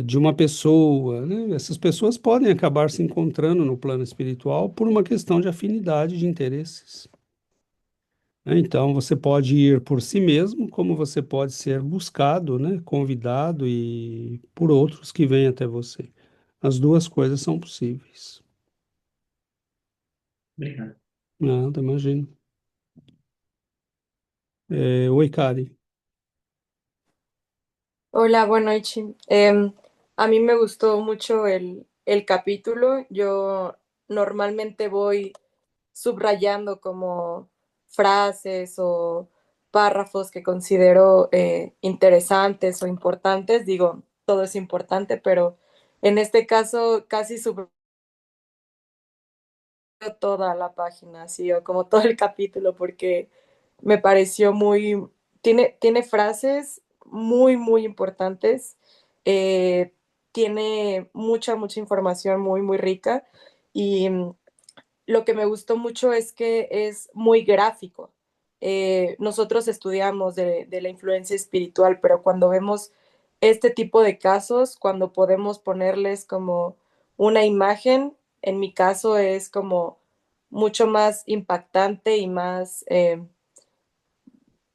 de uma pessoa, né? Essas pessoas podem acabar se encontrando no plano espiritual por uma questão de afinidade de interesses, né? Então, você pode ir por si mesmo, como você pode ser buscado, né? Convidado e por outros que vêm até você. As duas coisas são possíveis. Obrigado. Nada, imagino. Oi, Karen. Hola, buenas noches. A mí me gustó mucho el capítulo. Yo normalmente voy subrayando como frases o párrafos que considero interesantes o importantes. Digo, todo es importante, pero en este caso casi subrayo toda la página, así o como todo el capítulo, porque me pareció tiene frases muy importantes, eh, tiene mucha información muy rica y lo que me gustó mucho es que es muy gráfico. Nosotros estudiamos de la influencia espiritual, pero cuando vemos este tipo de casos, cuando podemos ponerles como una imagen, en mi caso es como mucho más impactante y más,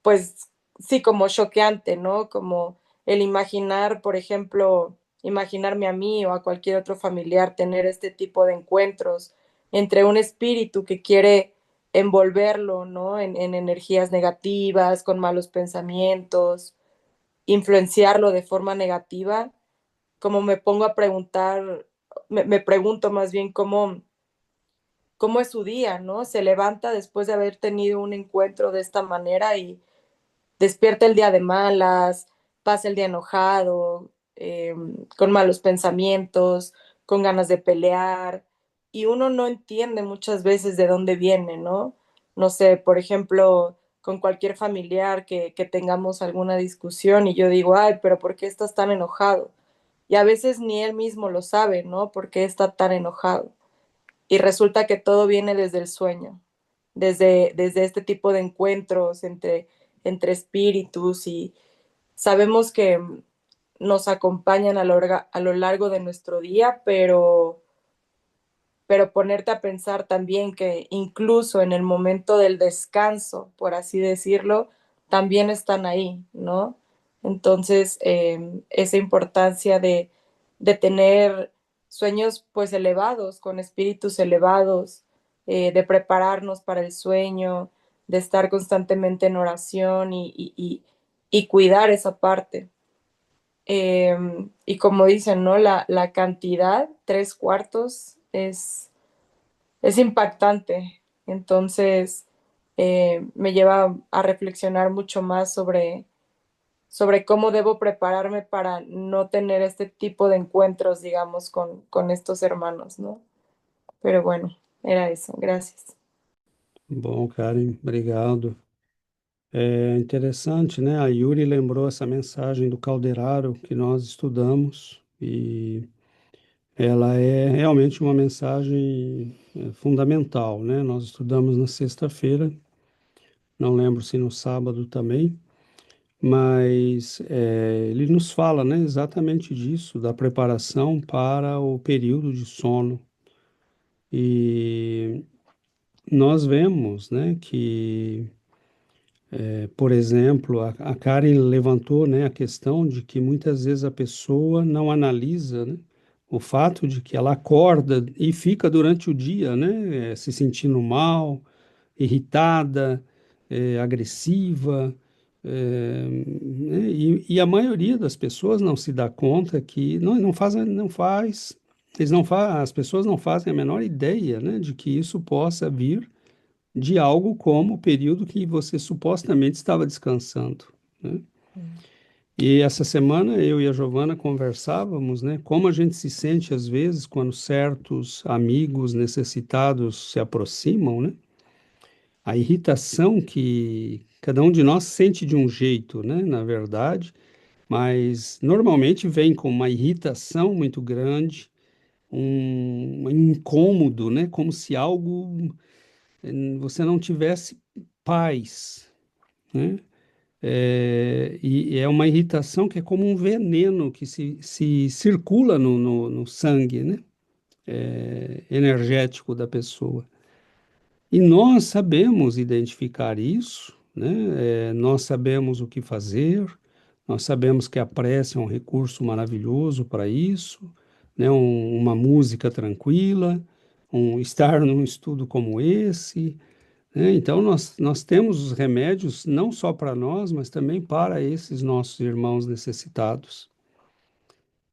pues sí, como choqueante, ¿no? Como el imaginar, por ejemplo, imaginarme a mí o a cualquier otro familiar tener este tipo de encuentros entre un espíritu que quiere envolverlo, ¿no? En energías negativas, con malos pensamientos, influenciarlo de forma negativa, como me pongo a preguntar, me pregunto más bien cómo es su día, ¿no? Se levanta después de haber tenido un encuentro de esta manera y despierta el día de malas, pasa el día enojado, con malos pensamientos, con ganas de pelear, y uno no entiende muchas veces de dónde viene, ¿no? No sé, por ejemplo, con cualquier familiar que tengamos alguna discusión y yo digo, ay, pero ¿por qué estás tan enojado? Y a veces ni él mismo lo sabe, ¿no? ¿Por qué está tan enojado? Y resulta que todo viene desde el sueño, desde este tipo de encuentros entre espíritus y sabemos que nos acompañan a lo largo de nuestro día, pero ponerte a pensar también que incluso en el momento del descanso, por así decirlo, también están ahí, ¿no? Entonces, esa importancia de tener sueños pues elevados, con espíritus elevados, de prepararnos para el sueño, de estar constantemente en oración y cuidar esa parte. Y como dicen, ¿no? La cantidad, tres cuartos, es impactante. Entonces, me lleva a reflexionar mucho más sobre cómo debo prepararme para no tener este tipo de encuentros, digamos, con estos hermanos, ¿no? Pero bueno, era eso. Gracias. Bom, Karen, obrigado. É interessante, né? A Yuri lembrou essa mensagem do Calderaro que nós estudamos e ela é realmente uma mensagem fundamental, né? Nós estudamos na sexta-feira, não lembro se no sábado também, mas ele nos fala, né, exatamente disso, da preparação para o período de sono. E nós vemos, né, que por exemplo, a Karen levantou, né, a questão de que muitas vezes a pessoa não analisa, né, o fato de que ela acorda e fica durante o dia, né, se sentindo mal, irritada, agressiva, né, e a maioria das pessoas não se dá conta que as pessoas não fazem a menor ideia, né, de que isso possa vir de algo como o período que você supostamente estava descansando, né? E essa semana eu e a Giovana conversávamos, né, como a gente se sente às vezes quando certos amigos necessitados se aproximam, né? A irritação que cada um de nós sente de um jeito, né, na verdade, mas normalmente vem com uma irritação muito grande, um incômodo, né, como se algo você não tivesse paz, né? E é uma irritação que é como um veneno que se circula no sangue, né? Energético da pessoa. E nós sabemos identificar isso, né? Nós sabemos o que fazer, nós sabemos que a prece é um recurso maravilhoso para isso, né? Uma música tranquila, estar num estudo como esse, né? Então, nós temos os remédios não só para nós, mas também para esses nossos irmãos necessitados.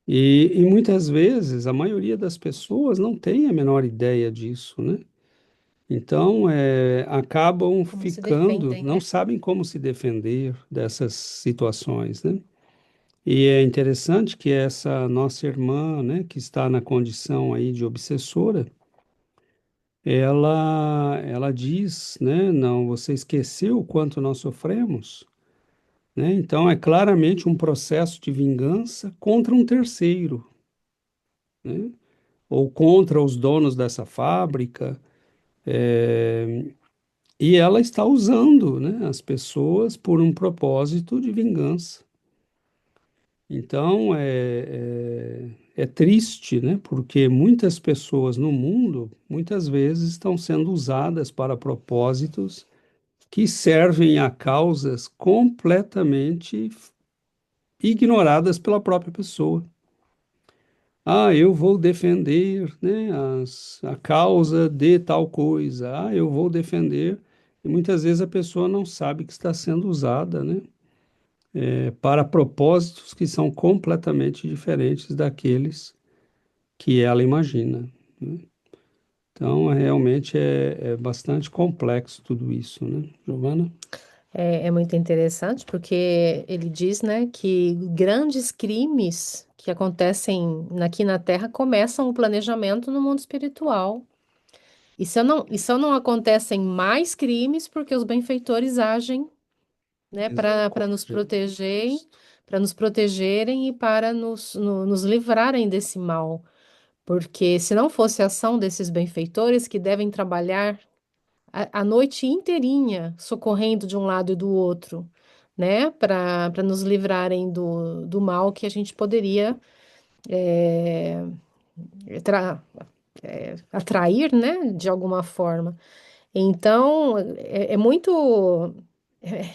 E muitas vezes, a maioria das pessoas não tem a menor ideia disso, né? Então, acabam Como se ficando, defendem, não né? sabem como se defender dessas situações, né? E é interessante que essa nossa irmã, né, que está na condição aí de obsessora, ela diz, né, não, você esqueceu o quanto nós sofremos, né? Então é claramente um processo de vingança contra um terceiro, né? Ou contra os donos dessa fábrica, e ela está usando, né, as pessoas por um propósito de vingança. Então é triste, né? Porque muitas pessoas no mundo, muitas vezes, estão sendo usadas para propósitos que servem a causas completamente ignoradas pela própria pessoa. Ah, eu vou defender, né, a causa de tal coisa. Ah, eu vou defender. E muitas vezes a pessoa não sabe que está sendo usada, né, para propósitos que são completamente diferentes daqueles que ela imagina, né? Então, realmente é bastante complexo tudo isso, né, Giovana? É muito interessante porque ele diz, né, que grandes crimes que acontecem aqui na Terra começam o planejamento no mundo espiritual. E só não acontecem mais crimes porque os benfeitores agem, né, para nos proteger, para nos protegerem e para nos livrarem desse mal. Porque se não fosse a ação desses benfeitores que devem trabalhar a noite inteirinha socorrendo de um lado e do outro, né, para nos livrarem do mal que a gente poderia é, tra- atrair, né, de alguma forma. Então, é muito. é,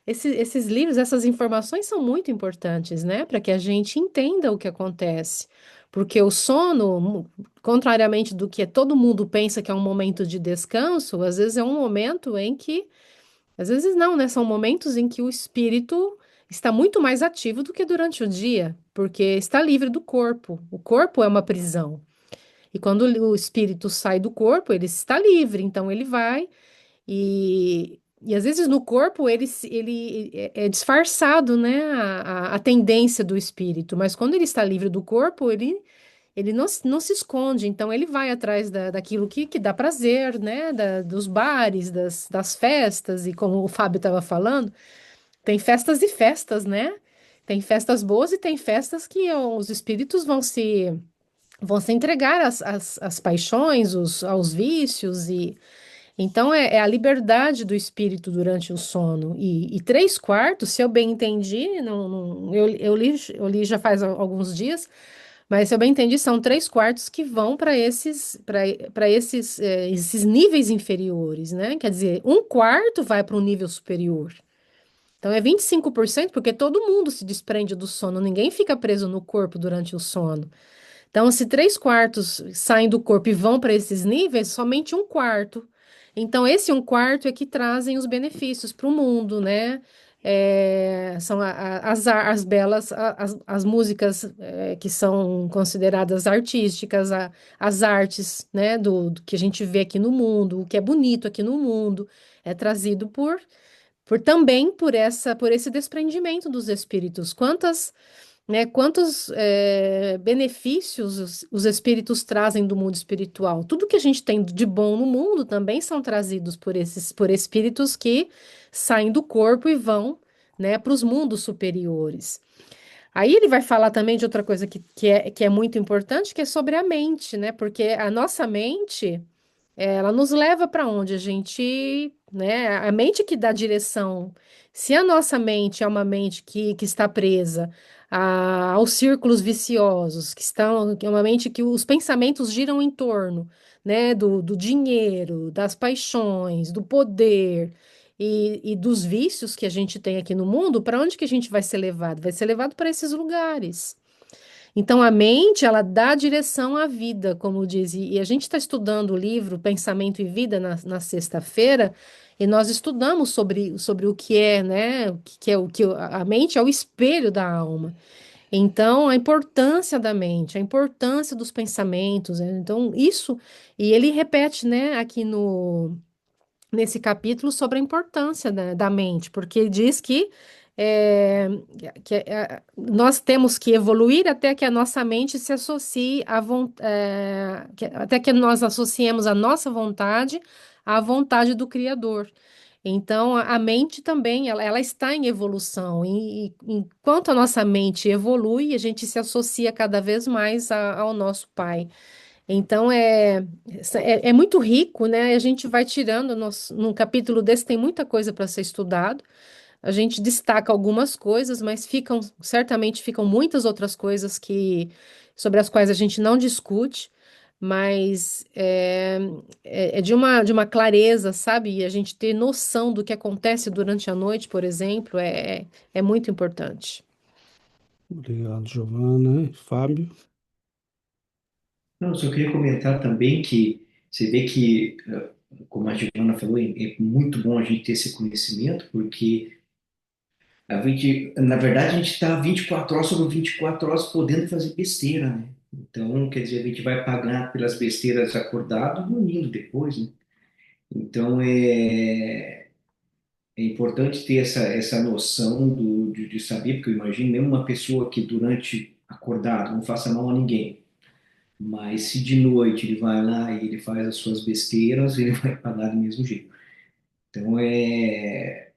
esses livros, essas informações são muito importantes, né, para que a gente entenda o que acontece. Porque o sono, contrariamente do que todo mundo pensa que é um momento de descanso, às vezes é um momento em que. Às vezes não, né? São momentos em que o espírito está muito mais ativo do que durante o dia, porque está livre do corpo. O corpo é uma prisão. E quando o espírito sai do corpo, ele está livre, então ele vai e às vezes no corpo ele é disfarçado, né, a tendência do espírito, mas quando ele está livre do corpo, ele não se esconde, então ele vai atrás daquilo que dá prazer, né, dos bares, das festas, e como o Fábio estava falando, tem festas e festas, né? Tem festas boas e tem festas que os espíritos vão se entregar às paixões, aos vícios, e então é a liberdade do espírito durante o sono. E três quartos, se eu bem entendi, eu li já faz alguns dias, mas se eu bem entendi, são três quartos que vão para esses níveis inferiores, né? Quer dizer, um quarto vai para um nível superior. Então é 25% porque todo mundo se desprende do sono, ninguém fica preso no corpo durante o sono. Então, se três quartos saem do corpo e vão para esses níveis, somente um quarto. Então, esse um quarto é que trazem os benefícios para o mundo, né? São as belas, as músicas que são consideradas artísticas, as artes, né, do que a gente vê aqui no mundo, o que é bonito aqui no mundo, é trazido por esse desprendimento dos espíritos. Quantos benefícios os espíritos trazem do mundo espiritual? Tudo que a gente tem de bom no mundo também são trazidos por espíritos que saem do corpo e vão, né, para os mundos superiores. Aí ele vai falar também de outra coisa que é muito importante, que é sobre a mente, né? Porque a nossa mente ela nos leva para onde a gente, né? A mente que dá direção. Se a nossa mente é uma mente que está presa aos círculos viciosos, que é uma mente que os pensamentos giram em torno, né? Do dinheiro, das paixões, do poder e dos vícios que a gente tem aqui no mundo, para onde que a gente vai ser levado? Vai ser levado para esses lugares. Então, a mente, ela dá direção à vida, como diz. E a gente está estudando o livro Pensamento e Vida na sexta-feira, e nós estudamos sobre o que é, né? A mente é o espelho da alma. Então, a importância da mente, a importância dos pensamentos, né? Então, isso, e ele repete, né, aqui no nesse capítulo sobre a importância da mente, porque ele diz é, nós temos que evoluir até que a nossa mente se associe até que nós associemos a nossa vontade à vontade do Criador. Então, a mente também, ela está em evolução, e enquanto a nossa mente evolui, a gente se associa cada vez mais ao nosso Pai. Então é muito rico, né? A gente vai tirando, num capítulo desse tem muita coisa para ser estudado. A gente destaca algumas coisas, mas certamente ficam muitas outras coisas sobre as quais a gente não discute, mas é de uma clareza, sabe? E a gente ter noção do que acontece durante a noite, por exemplo, é muito importante. Obrigado, Giovana. Fábio? Não, só queria comentar também que você vê que, como a Giovana falou, é muito bom a gente ter esse conhecimento, porque na verdade, a gente está 24 horas sobre 24 horas podendo fazer besteira, né? Então, quer dizer, a gente vai pagar pelas besteiras acordado, dormindo depois, né? Então, é importante ter essa noção de saber, porque eu imagino mesmo uma pessoa que durante acordado não faça mal a ninguém, mas se de noite ele vai lá e ele faz as suas besteiras, ele vai pagar do mesmo jeito. Então, é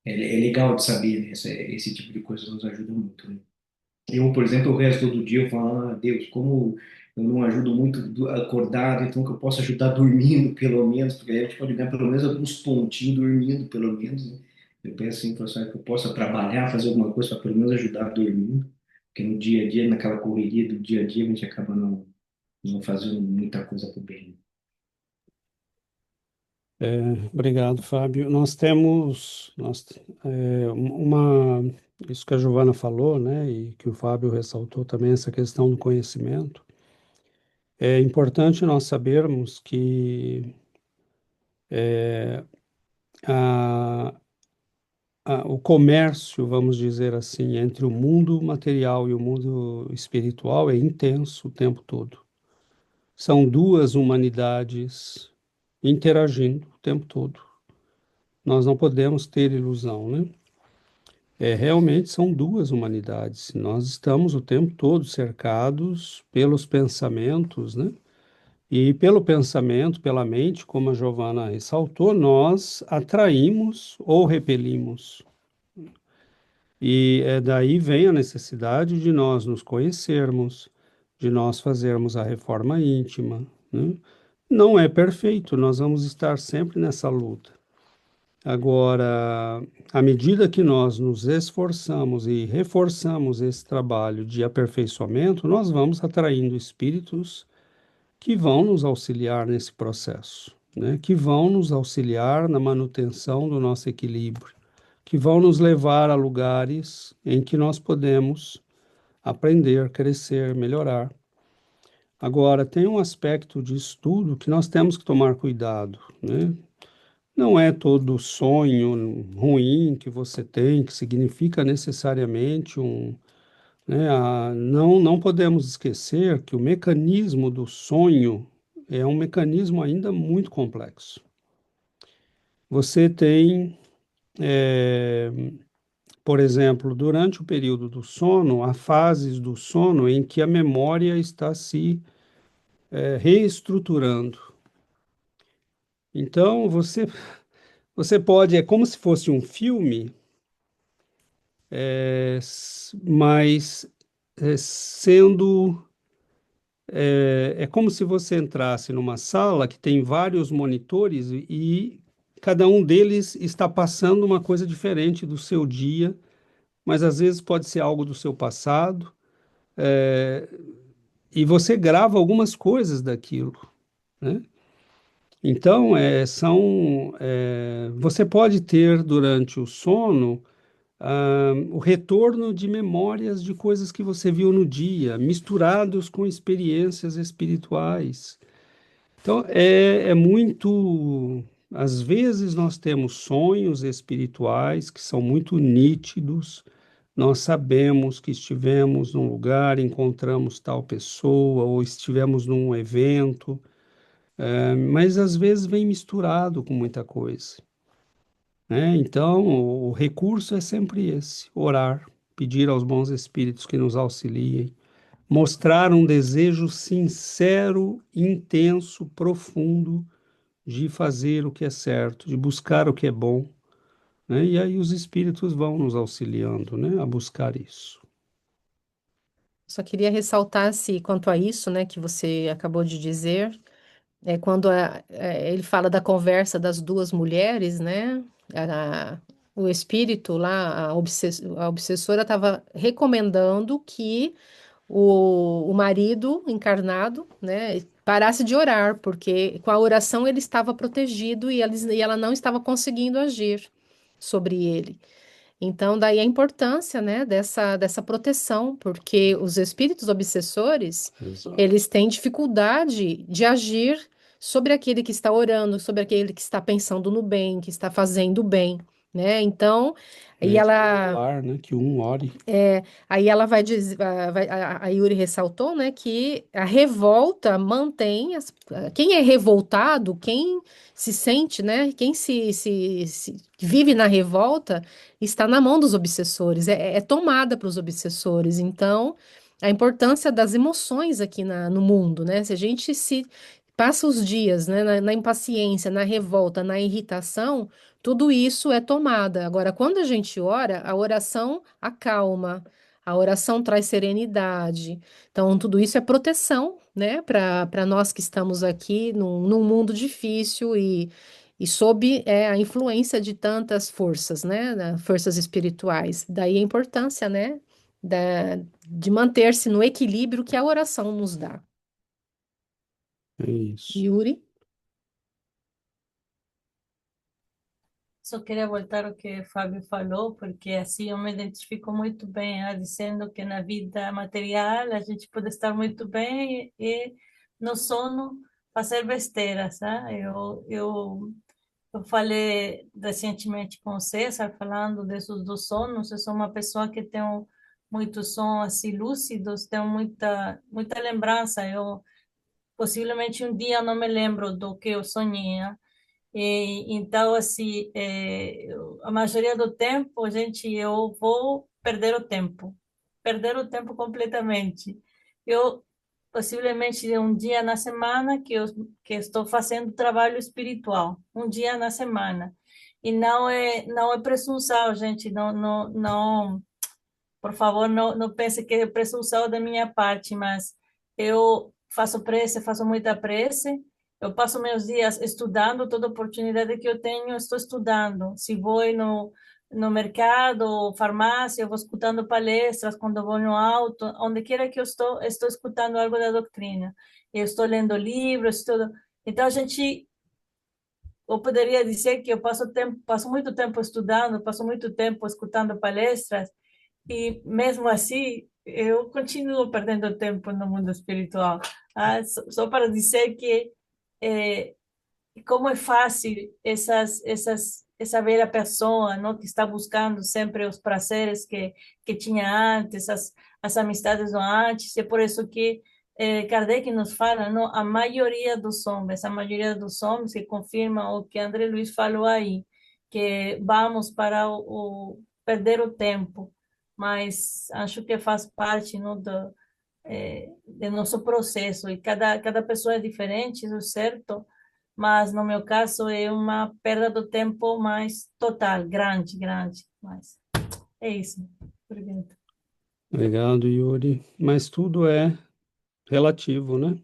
legal de saber, né? Esse tipo de coisa nos ajuda muito, né? Eu, por exemplo, o resto do dia eu falo, ah, Deus, como eu não ajudo muito acordado, então que eu posso ajudar dormindo, pelo menos, porque aí a gente pode ganhar pelo menos alguns pontinhos dormindo, pelo menos, né? Eu penso assim, professor, que eu possa trabalhar, fazer alguma coisa para pelo menos ajudar a dormir, porque no dia a dia, naquela correria do dia a dia, a gente acaba não fazendo muita coisa por bem. Obrigado, Fábio. Isso que a Giovana falou, né, e que o Fábio ressaltou também, essa questão do conhecimento. É importante nós sabermos que a, o comércio, vamos dizer assim, entre o mundo material e o mundo espiritual é intenso o tempo todo. São duas humanidades interagindo o tempo todo. Nós não podemos ter ilusão, né? Realmente são duas humanidades. Nós estamos o tempo todo cercados pelos pensamentos, né? E pelo pensamento, pela mente, como a Giovana ressaltou, nós atraímos ou repelimos. E daí vem a necessidade de nós nos conhecermos, de nós fazermos a reforma íntima, né? Não é perfeito, nós vamos estar sempre nessa luta. Agora, à medida que nós nos esforçamos e reforçamos esse trabalho de aperfeiçoamento, nós vamos atraindo espíritos que vão nos auxiliar nesse processo, né? Que vão nos auxiliar na manutenção do nosso equilíbrio, que vão nos levar a lugares em que nós podemos aprender, crescer, melhorar. Agora, tem um aspecto de estudo que nós temos que tomar cuidado, né? Não é todo sonho ruim que você tem que significa necessariamente né, não podemos esquecer que o mecanismo do sonho é um mecanismo ainda muito complexo. Você tem, por exemplo, durante o período do sono, há fases do sono em que a memória está se reestruturando. Então, você pode, é como se fosse um filme, mas sendo é como se você entrasse numa sala que tem vários monitores e cada um deles está passando uma coisa diferente do seu dia, mas às vezes pode ser algo do seu passado, e você grava algumas coisas daquilo, né? Então, você pode ter durante o sono o retorno de memórias de coisas que você viu no dia, misturados com experiências espirituais. Então, é muito. Às vezes, nós temos sonhos espirituais que são muito nítidos. Nós sabemos que estivemos num lugar, encontramos tal pessoa, ou estivemos num evento, mas às vezes vem misturado com muita coisa, né? Então, o recurso é sempre esse: orar, pedir aos bons espíritos que nos auxiliem, mostrar um desejo sincero, intenso, profundo de fazer o que é certo, de buscar o que é bom, né? E aí os espíritos vão nos auxiliando, né, a buscar isso. Só queria ressaltar se quanto a isso, né, que você acabou de dizer, quando ele fala da conversa das duas mulheres, né, a- o espírito lá, a obsessora estava recomendando que o marido encarnado, né, parasse de orar, porque com a oração ele estava protegido e ela não estava conseguindo agir sobre ele. Então, daí a importância, né, dessa proteção, porque os espíritos obsessores, Exato. eles têm dificuldade de agir sobre aquele que está orando, sobre aquele que está pensando no bem, que está fazendo o bem, né? Então, e ela Estimular, né, que um ore. Aí ela vai dizer, a Yuri ressaltou, né, que a revolta mantém quem é revoltado, quem se sente, né, quem se vive na revolta, está na mão dos obsessores, é tomada pelos obsessores. Então, a importância das emoções aqui no mundo, né, se a gente se passa os dias, né, na impaciência, na revolta, na irritação, tudo isso é tomada. Agora, quando a gente ora, a oração acalma, a oração traz serenidade. Então, tudo isso é proteção, né, para nós que estamos aqui num mundo difícil e sob a influência de tantas forças, né, forças espirituais. Daí a importância, né, de manter-se no equilíbrio que a oração nos dá. É isso. Yuri? Só queria voltar ao que o Fábio falou, porque assim eu me identifico muito bem, dizendo que na vida material a gente pode estar muito bem e no sono fazer besteiras, né? Eu falei recentemente com o César, falando desses dos sonos. Eu sou uma pessoa que tem muitos sonhos assim, lúcidos, tenho muita lembrança. Eu possivelmente um dia não me lembro do que eu sonhei, né? Então, assim, a maioria do tempo, gente, eu vou perder o tempo completamente. Eu, possivelmente, um dia na semana que estou fazendo trabalho espiritual, um dia na semana. E não é presunção, gente, não, por favor, não pense que é presunção da minha parte, mas eu faço prece, faço muita prece. Eu passo meus dias estudando, toda oportunidade que eu tenho, estou estudando. Se vou no mercado, farmácia, eu vou escutando palestras, quando eu vou no auto, onde quer que eu estou escutando algo da doutrina. Eu estou lendo livros, tudo. Então, eu poderia dizer que eu passo muito tempo estudando, passo muito tempo escutando palestras, e mesmo assim, eu continuo perdendo tempo no mundo espiritual. Só para dizer que é, como é fácil essa velha pessoa, não, que está buscando sempre os prazeres que tinha antes, as amizades do antes. É por isso que Kardec nos fala, não, a maioria dos homens que confirma o que André Luiz falou aí, que vamos para perder o tempo, mas acho que faz parte, não, do nosso processo, e cada pessoa é diferente, isso é certo, mas no meu caso é uma perda do tempo mais total, grande, grande, mas é isso. Obrigada. Obrigado, Yuri. Mas tudo é relativo, né?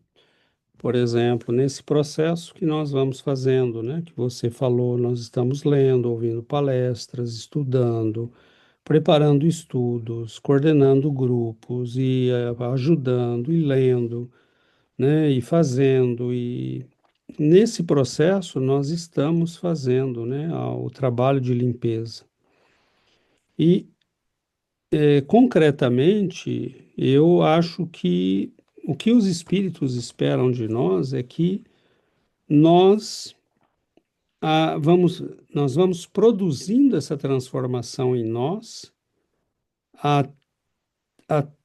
Por exemplo, nesse processo que nós vamos fazendo, né? Que você falou, nós estamos lendo, ouvindo palestras, estudando, preparando estudos, coordenando grupos e ajudando e lendo, né? E fazendo. E nesse processo nós estamos fazendo, né? O trabalho de limpeza. E concretamente, eu acho que o que os espíritos esperam de nós é que nós nós vamos produzindo essa transformação em nós a,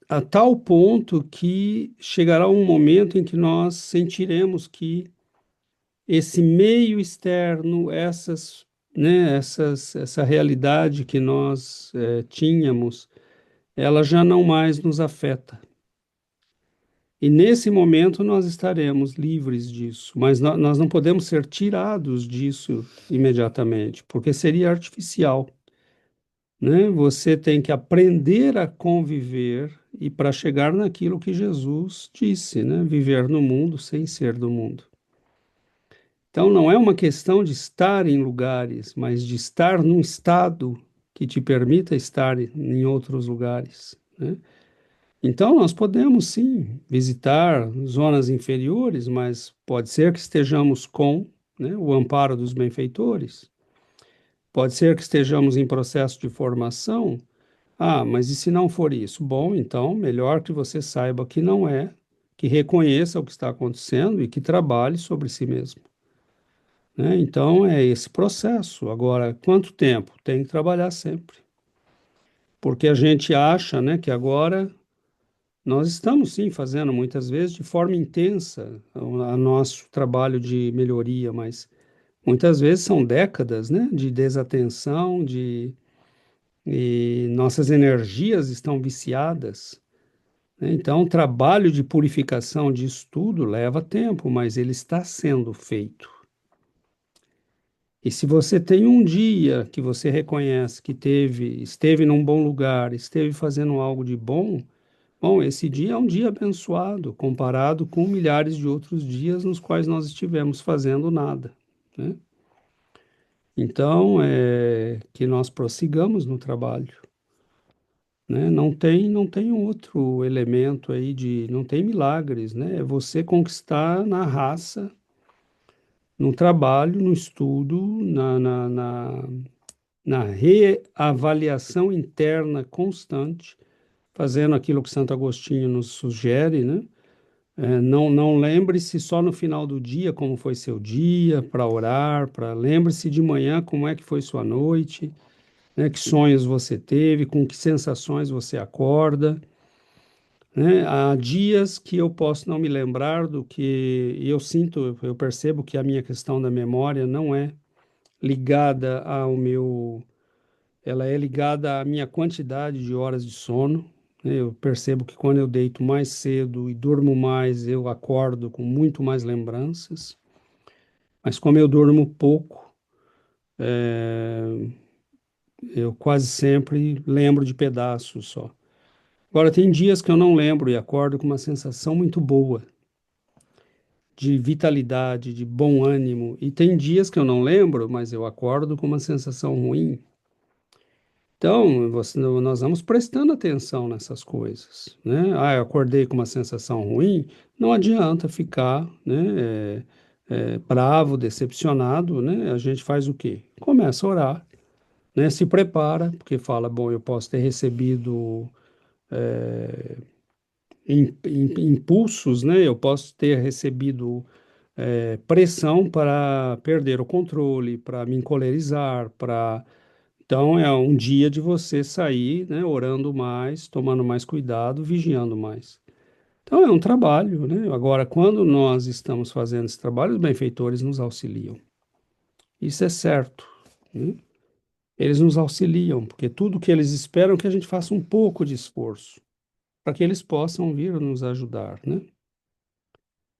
a tal ponto que chegará um momento em que nós sentiremos que esse meio externo, essa realidade que nós tínhamos, ela já não mais nos afeta. E nesse momento nós estaremos livres disso, mas nós não podemos ser tirados disso imediatamente, porque seria artificial, né? Você tem que aprender a conviver e para chegar naquilo que Jesus disse, né? Viver no mundo sem ser do mundo. Então não é uma questão de estar em lugares, mas de estar num estado que te permita estar em outros lugares, né? Então, nós podemos sim visitar zonas inferiores, mas pode ser que estejamos com, né, o amparo dos benfeitores. Pode ser que estejamos em processo de formação. Ah, mas e se não for isso? Bom, então, melhor que você saiba que não é, que reconheça o que está acontecendo e que trabalhe sobre si mesmo, né? Então, é esse processo. Agora, quanto tempo? Tem que trabalhar sempre. Porque a gente acha, né, que agora nós estamos sim fazendo muitas vezes de forma intensa o nosso trabalho de melhoria, mas muitas vezes são décadas, né, de desatenção, e nossas energias estão viciadas, né? Então, o trabalho de purificação de estudo leva tempo, mas ele está sendo feito. E se você tem um dia que você reconhece que esteve num bom lugar, esteve fazendo algo de bom, bom, esse dia é um dia abençoado, comparado com milhares de outros dias nos quais nós estivemos fazendo nada, né? Então, que nós prossigamos no trabalho, né? Não tem outro elemento aí não tem milagres, né? É você conquistar na raça, no trabalho, no estudo, na reavaliação interna constante, fazendo aquilo que Santo Agostinho nos sugere, né? Não lembre-se só no final do dia como foi seu dia, para orar, lembre-se de manhã como é que foi sua noite, né? Que sonhos você teve, com que sensações você acorda, né? Há dias que eu posso não me lembrar do que e eu percebo que a minha questão da memória não é ligada ela é ligada à minha quantidade de horas de sono, né? Eu percebo que quando eu deito mais cedo e durmo mais, eu acordo com muito mais lembranças, mas como eu durmo pouco, é, eu quase sempre lembro de pedaços só. Agora, tem dias que eu não lembro e acordo com uma sensação muito boa, de vitalidade, de bom ânimo, e tem dias que eu não lembro, mas eu acordo com uma sensação ruim. Então, nós vamos prestando atenção nessas coisas, né? Ah, eu acordei com uma sensação ruim, não adianta ficar, né, bravo, decepcionado, né? A gente faz o quê? Começa a orar, né? Se prepara, porque fala, bom, eu posso ter recebido impulsos, né? Eu posso ter recebido pressão para perder o controle, para me encolerizar, para então, é um dia de você sair, né, orando mais, tomando mais cuidado, vigiando mais. Então, é um trabalho, né? Agora, quando nós estamos fazendo esse trabalho, os benfeitores nos auxiliam. Isso é certo, né? Eles nos auxiliam, porque tudo que eles esperam é que a gente faça um pouco de esforço, para que eles possam vir nos ajudar, né?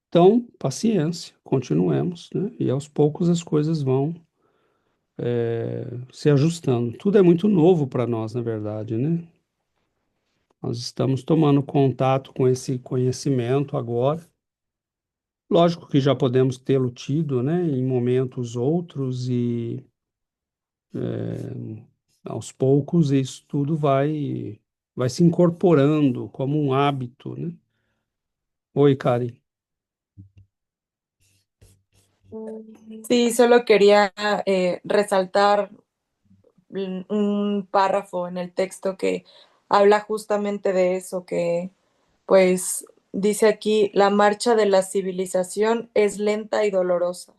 Então, paciência, continuemos, né? E aos poucos as coisas vão se ajustando. Tudo é muito novo para nós, na verdade, né? Nós estamos tomando contato com esse conhecimento agora. Lógico que já podemos tê-lo tido, né, em momentos outros e aos poucos isso tudo vai se incorporando como um hábito, né? Oi, Karen. Sí, solo quería resaltar un párrafo en el texto que habla justamente de eso, que pues dice aquí, la marcha de la civilización es lenta y dolorosa.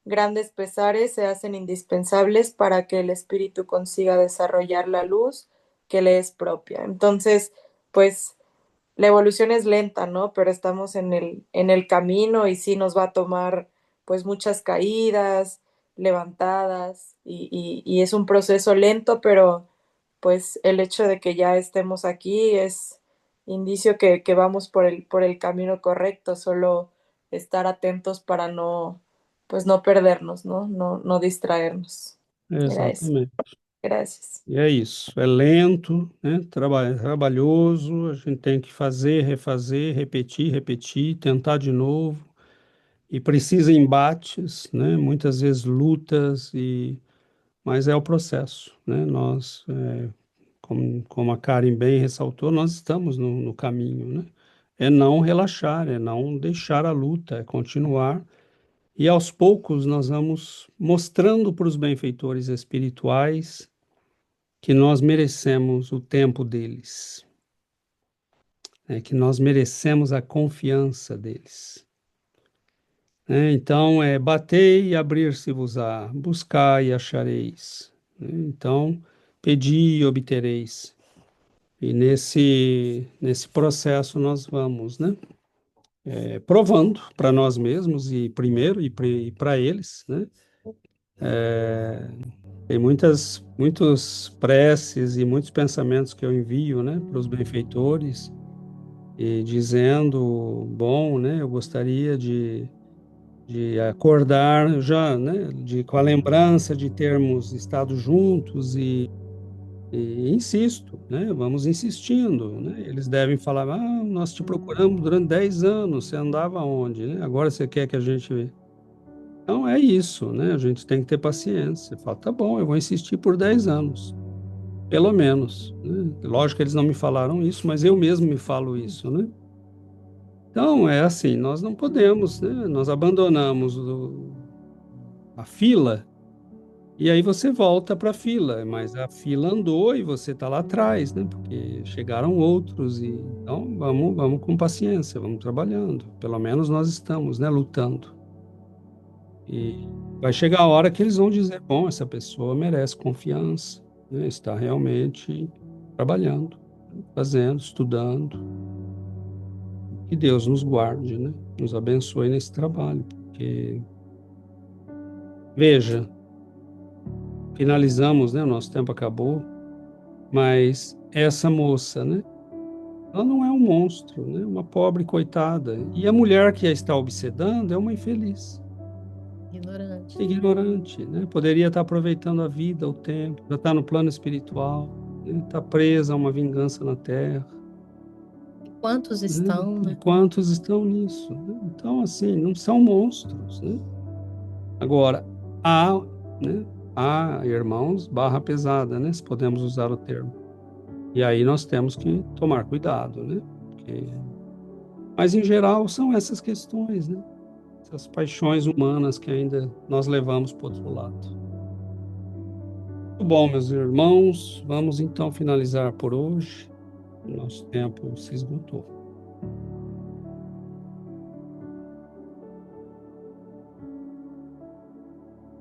Grandes pesares se hacen indispensables para que el espíritu consiga desarrollar la luz que le es propia. Entonces, pues la evolución es lenta, ¿no? Pero estamos en el camino y sí nos va a tomar pues muchas caídas, levantadas y es un proceso lento, pero pues el hecho de que ya estemos aquí es indicio que vamos por el camino correcto, solo estar atentos para no, pues no perdernos, ¿no? No distraernos. Era eso. Exatamente. Gracias. E é isso. É lento, né? Trabalhoso. A gente tem que fazer, refazer, repetir, repetir, tentar de novo. E precisa embates, né? Muitas vezes lutas mas é o processo, né? Nós, como a Karen bem ressaltou, nós estamos no caminho, né? É não relaxar, é não deixar a luta, é continuar. E aos poucos nós vamos mostrando para os benfeitores espirituais que nós merecemos o tempo deles, né? Que nós merecemos a confiança deles. Então, batei e abrir-se-vos-á, buscai e achareis, né? Então, pedi e obtereis. E nesse processo nós vamos, né, provando para nós mesmos e primeiro e para eles, né? Tem muitas preces e muitos pensamentos que eu envio, né, para os benfeitores e dizendo, bom, né, eu gostaria de acordar já, né, com a lembrança de termos estado juntos e insisto, né, vamos insistindo, né, eles devem falar, nós te procuramos durante 10 anos, você andava onde, né, agora você quer que a gente... Então é isso, né? A gente tem que ter paciência. Fala, tá bom, eu vou insistir por 10 anos, pelo menos, né? Lógico que eles não me falaram isso, mas eu mesmo me falo isso, né? Então é assim, nós não podemos, né? Nós abandonamos a fila e aí você volta para a fila, mas a fila andou e você está lá atrás, né? Porque chegaram outros e então vamos com paciência, vamos trabalhando. Pelo menos nós estamos, né? Lutando. E vai chegar a hora que eles vão dizer, bom, essa pessoa merece confiança, né? Está realmente trabalhando, fazendo, estudando. Que Deus nos guarde, né? Nos abençoe nesse trabalho, porque veja, finalizamos, né? O nosso tempo acabou, mas essa moça, né? Ela não é um monstro, né? Uma pobre coitada. E a mulher que a está obsedando é uma infeliz, Ignorante. ignorante, né? Poderia estar aproveitando a vida, o tempo, já está no plano espiritual, né? Está presa a uma vingança na terra, Quantos né? estão, E né? quantos estão nisso, né? Então, assim, não são monstros, né? Agora, há, né? Há irmãos barra pesada, né? Se podemos usar o termo. E aí nós temos que tomar cuidado, né? Porque... Mas, em geral, são essas questões, né? Essas paixões humanas que ainda nós levamos para o outro lado. Muito bom, meus irmãos. Vamos então finalizar por hoje. O nosso tempo se esgotou.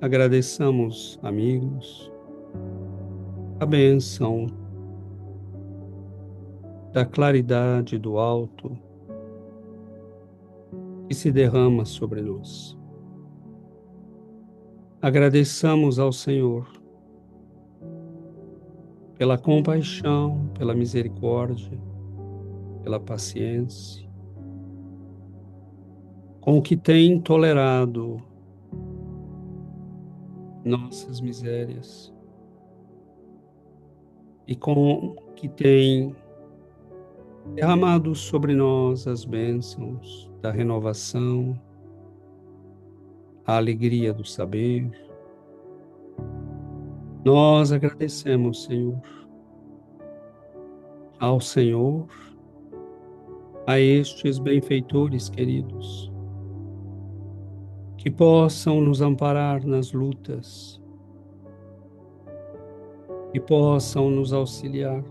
Agradeçamos, amigos, a bênção da claridade do alto que se derrama sobre nós. Agradeçamos ao Senhor pela compaixão, pela misericórdia, pela paciência, com o que tem tolerado nossas misérias e com o que tem derramado sobre nós as bênçãos da renovação, a alegria do saber. Nós agradecemos, Senhor, ao Senhor, a estes benfeitores queridos, que possam nos amparar nas lutas, que possam nos auxiliar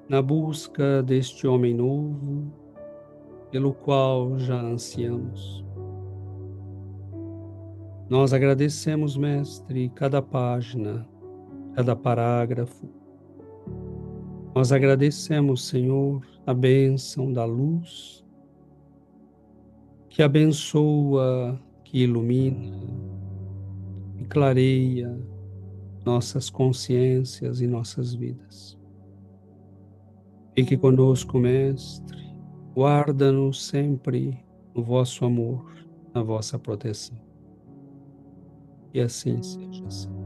na busca deste homem novo, pelo qual já ansiamos. Nós agradecemos, Mestre, cada página, cada parágrafo. Nós agradecemos, Senhor, a bênção da luz, que abençoa, que ilumina e clareia nossas consciências e nossas vidas. Fique conosco, Mestre, guarda-nos sempre no vosso amor, na vossa proteção. E assim seja, Senhor.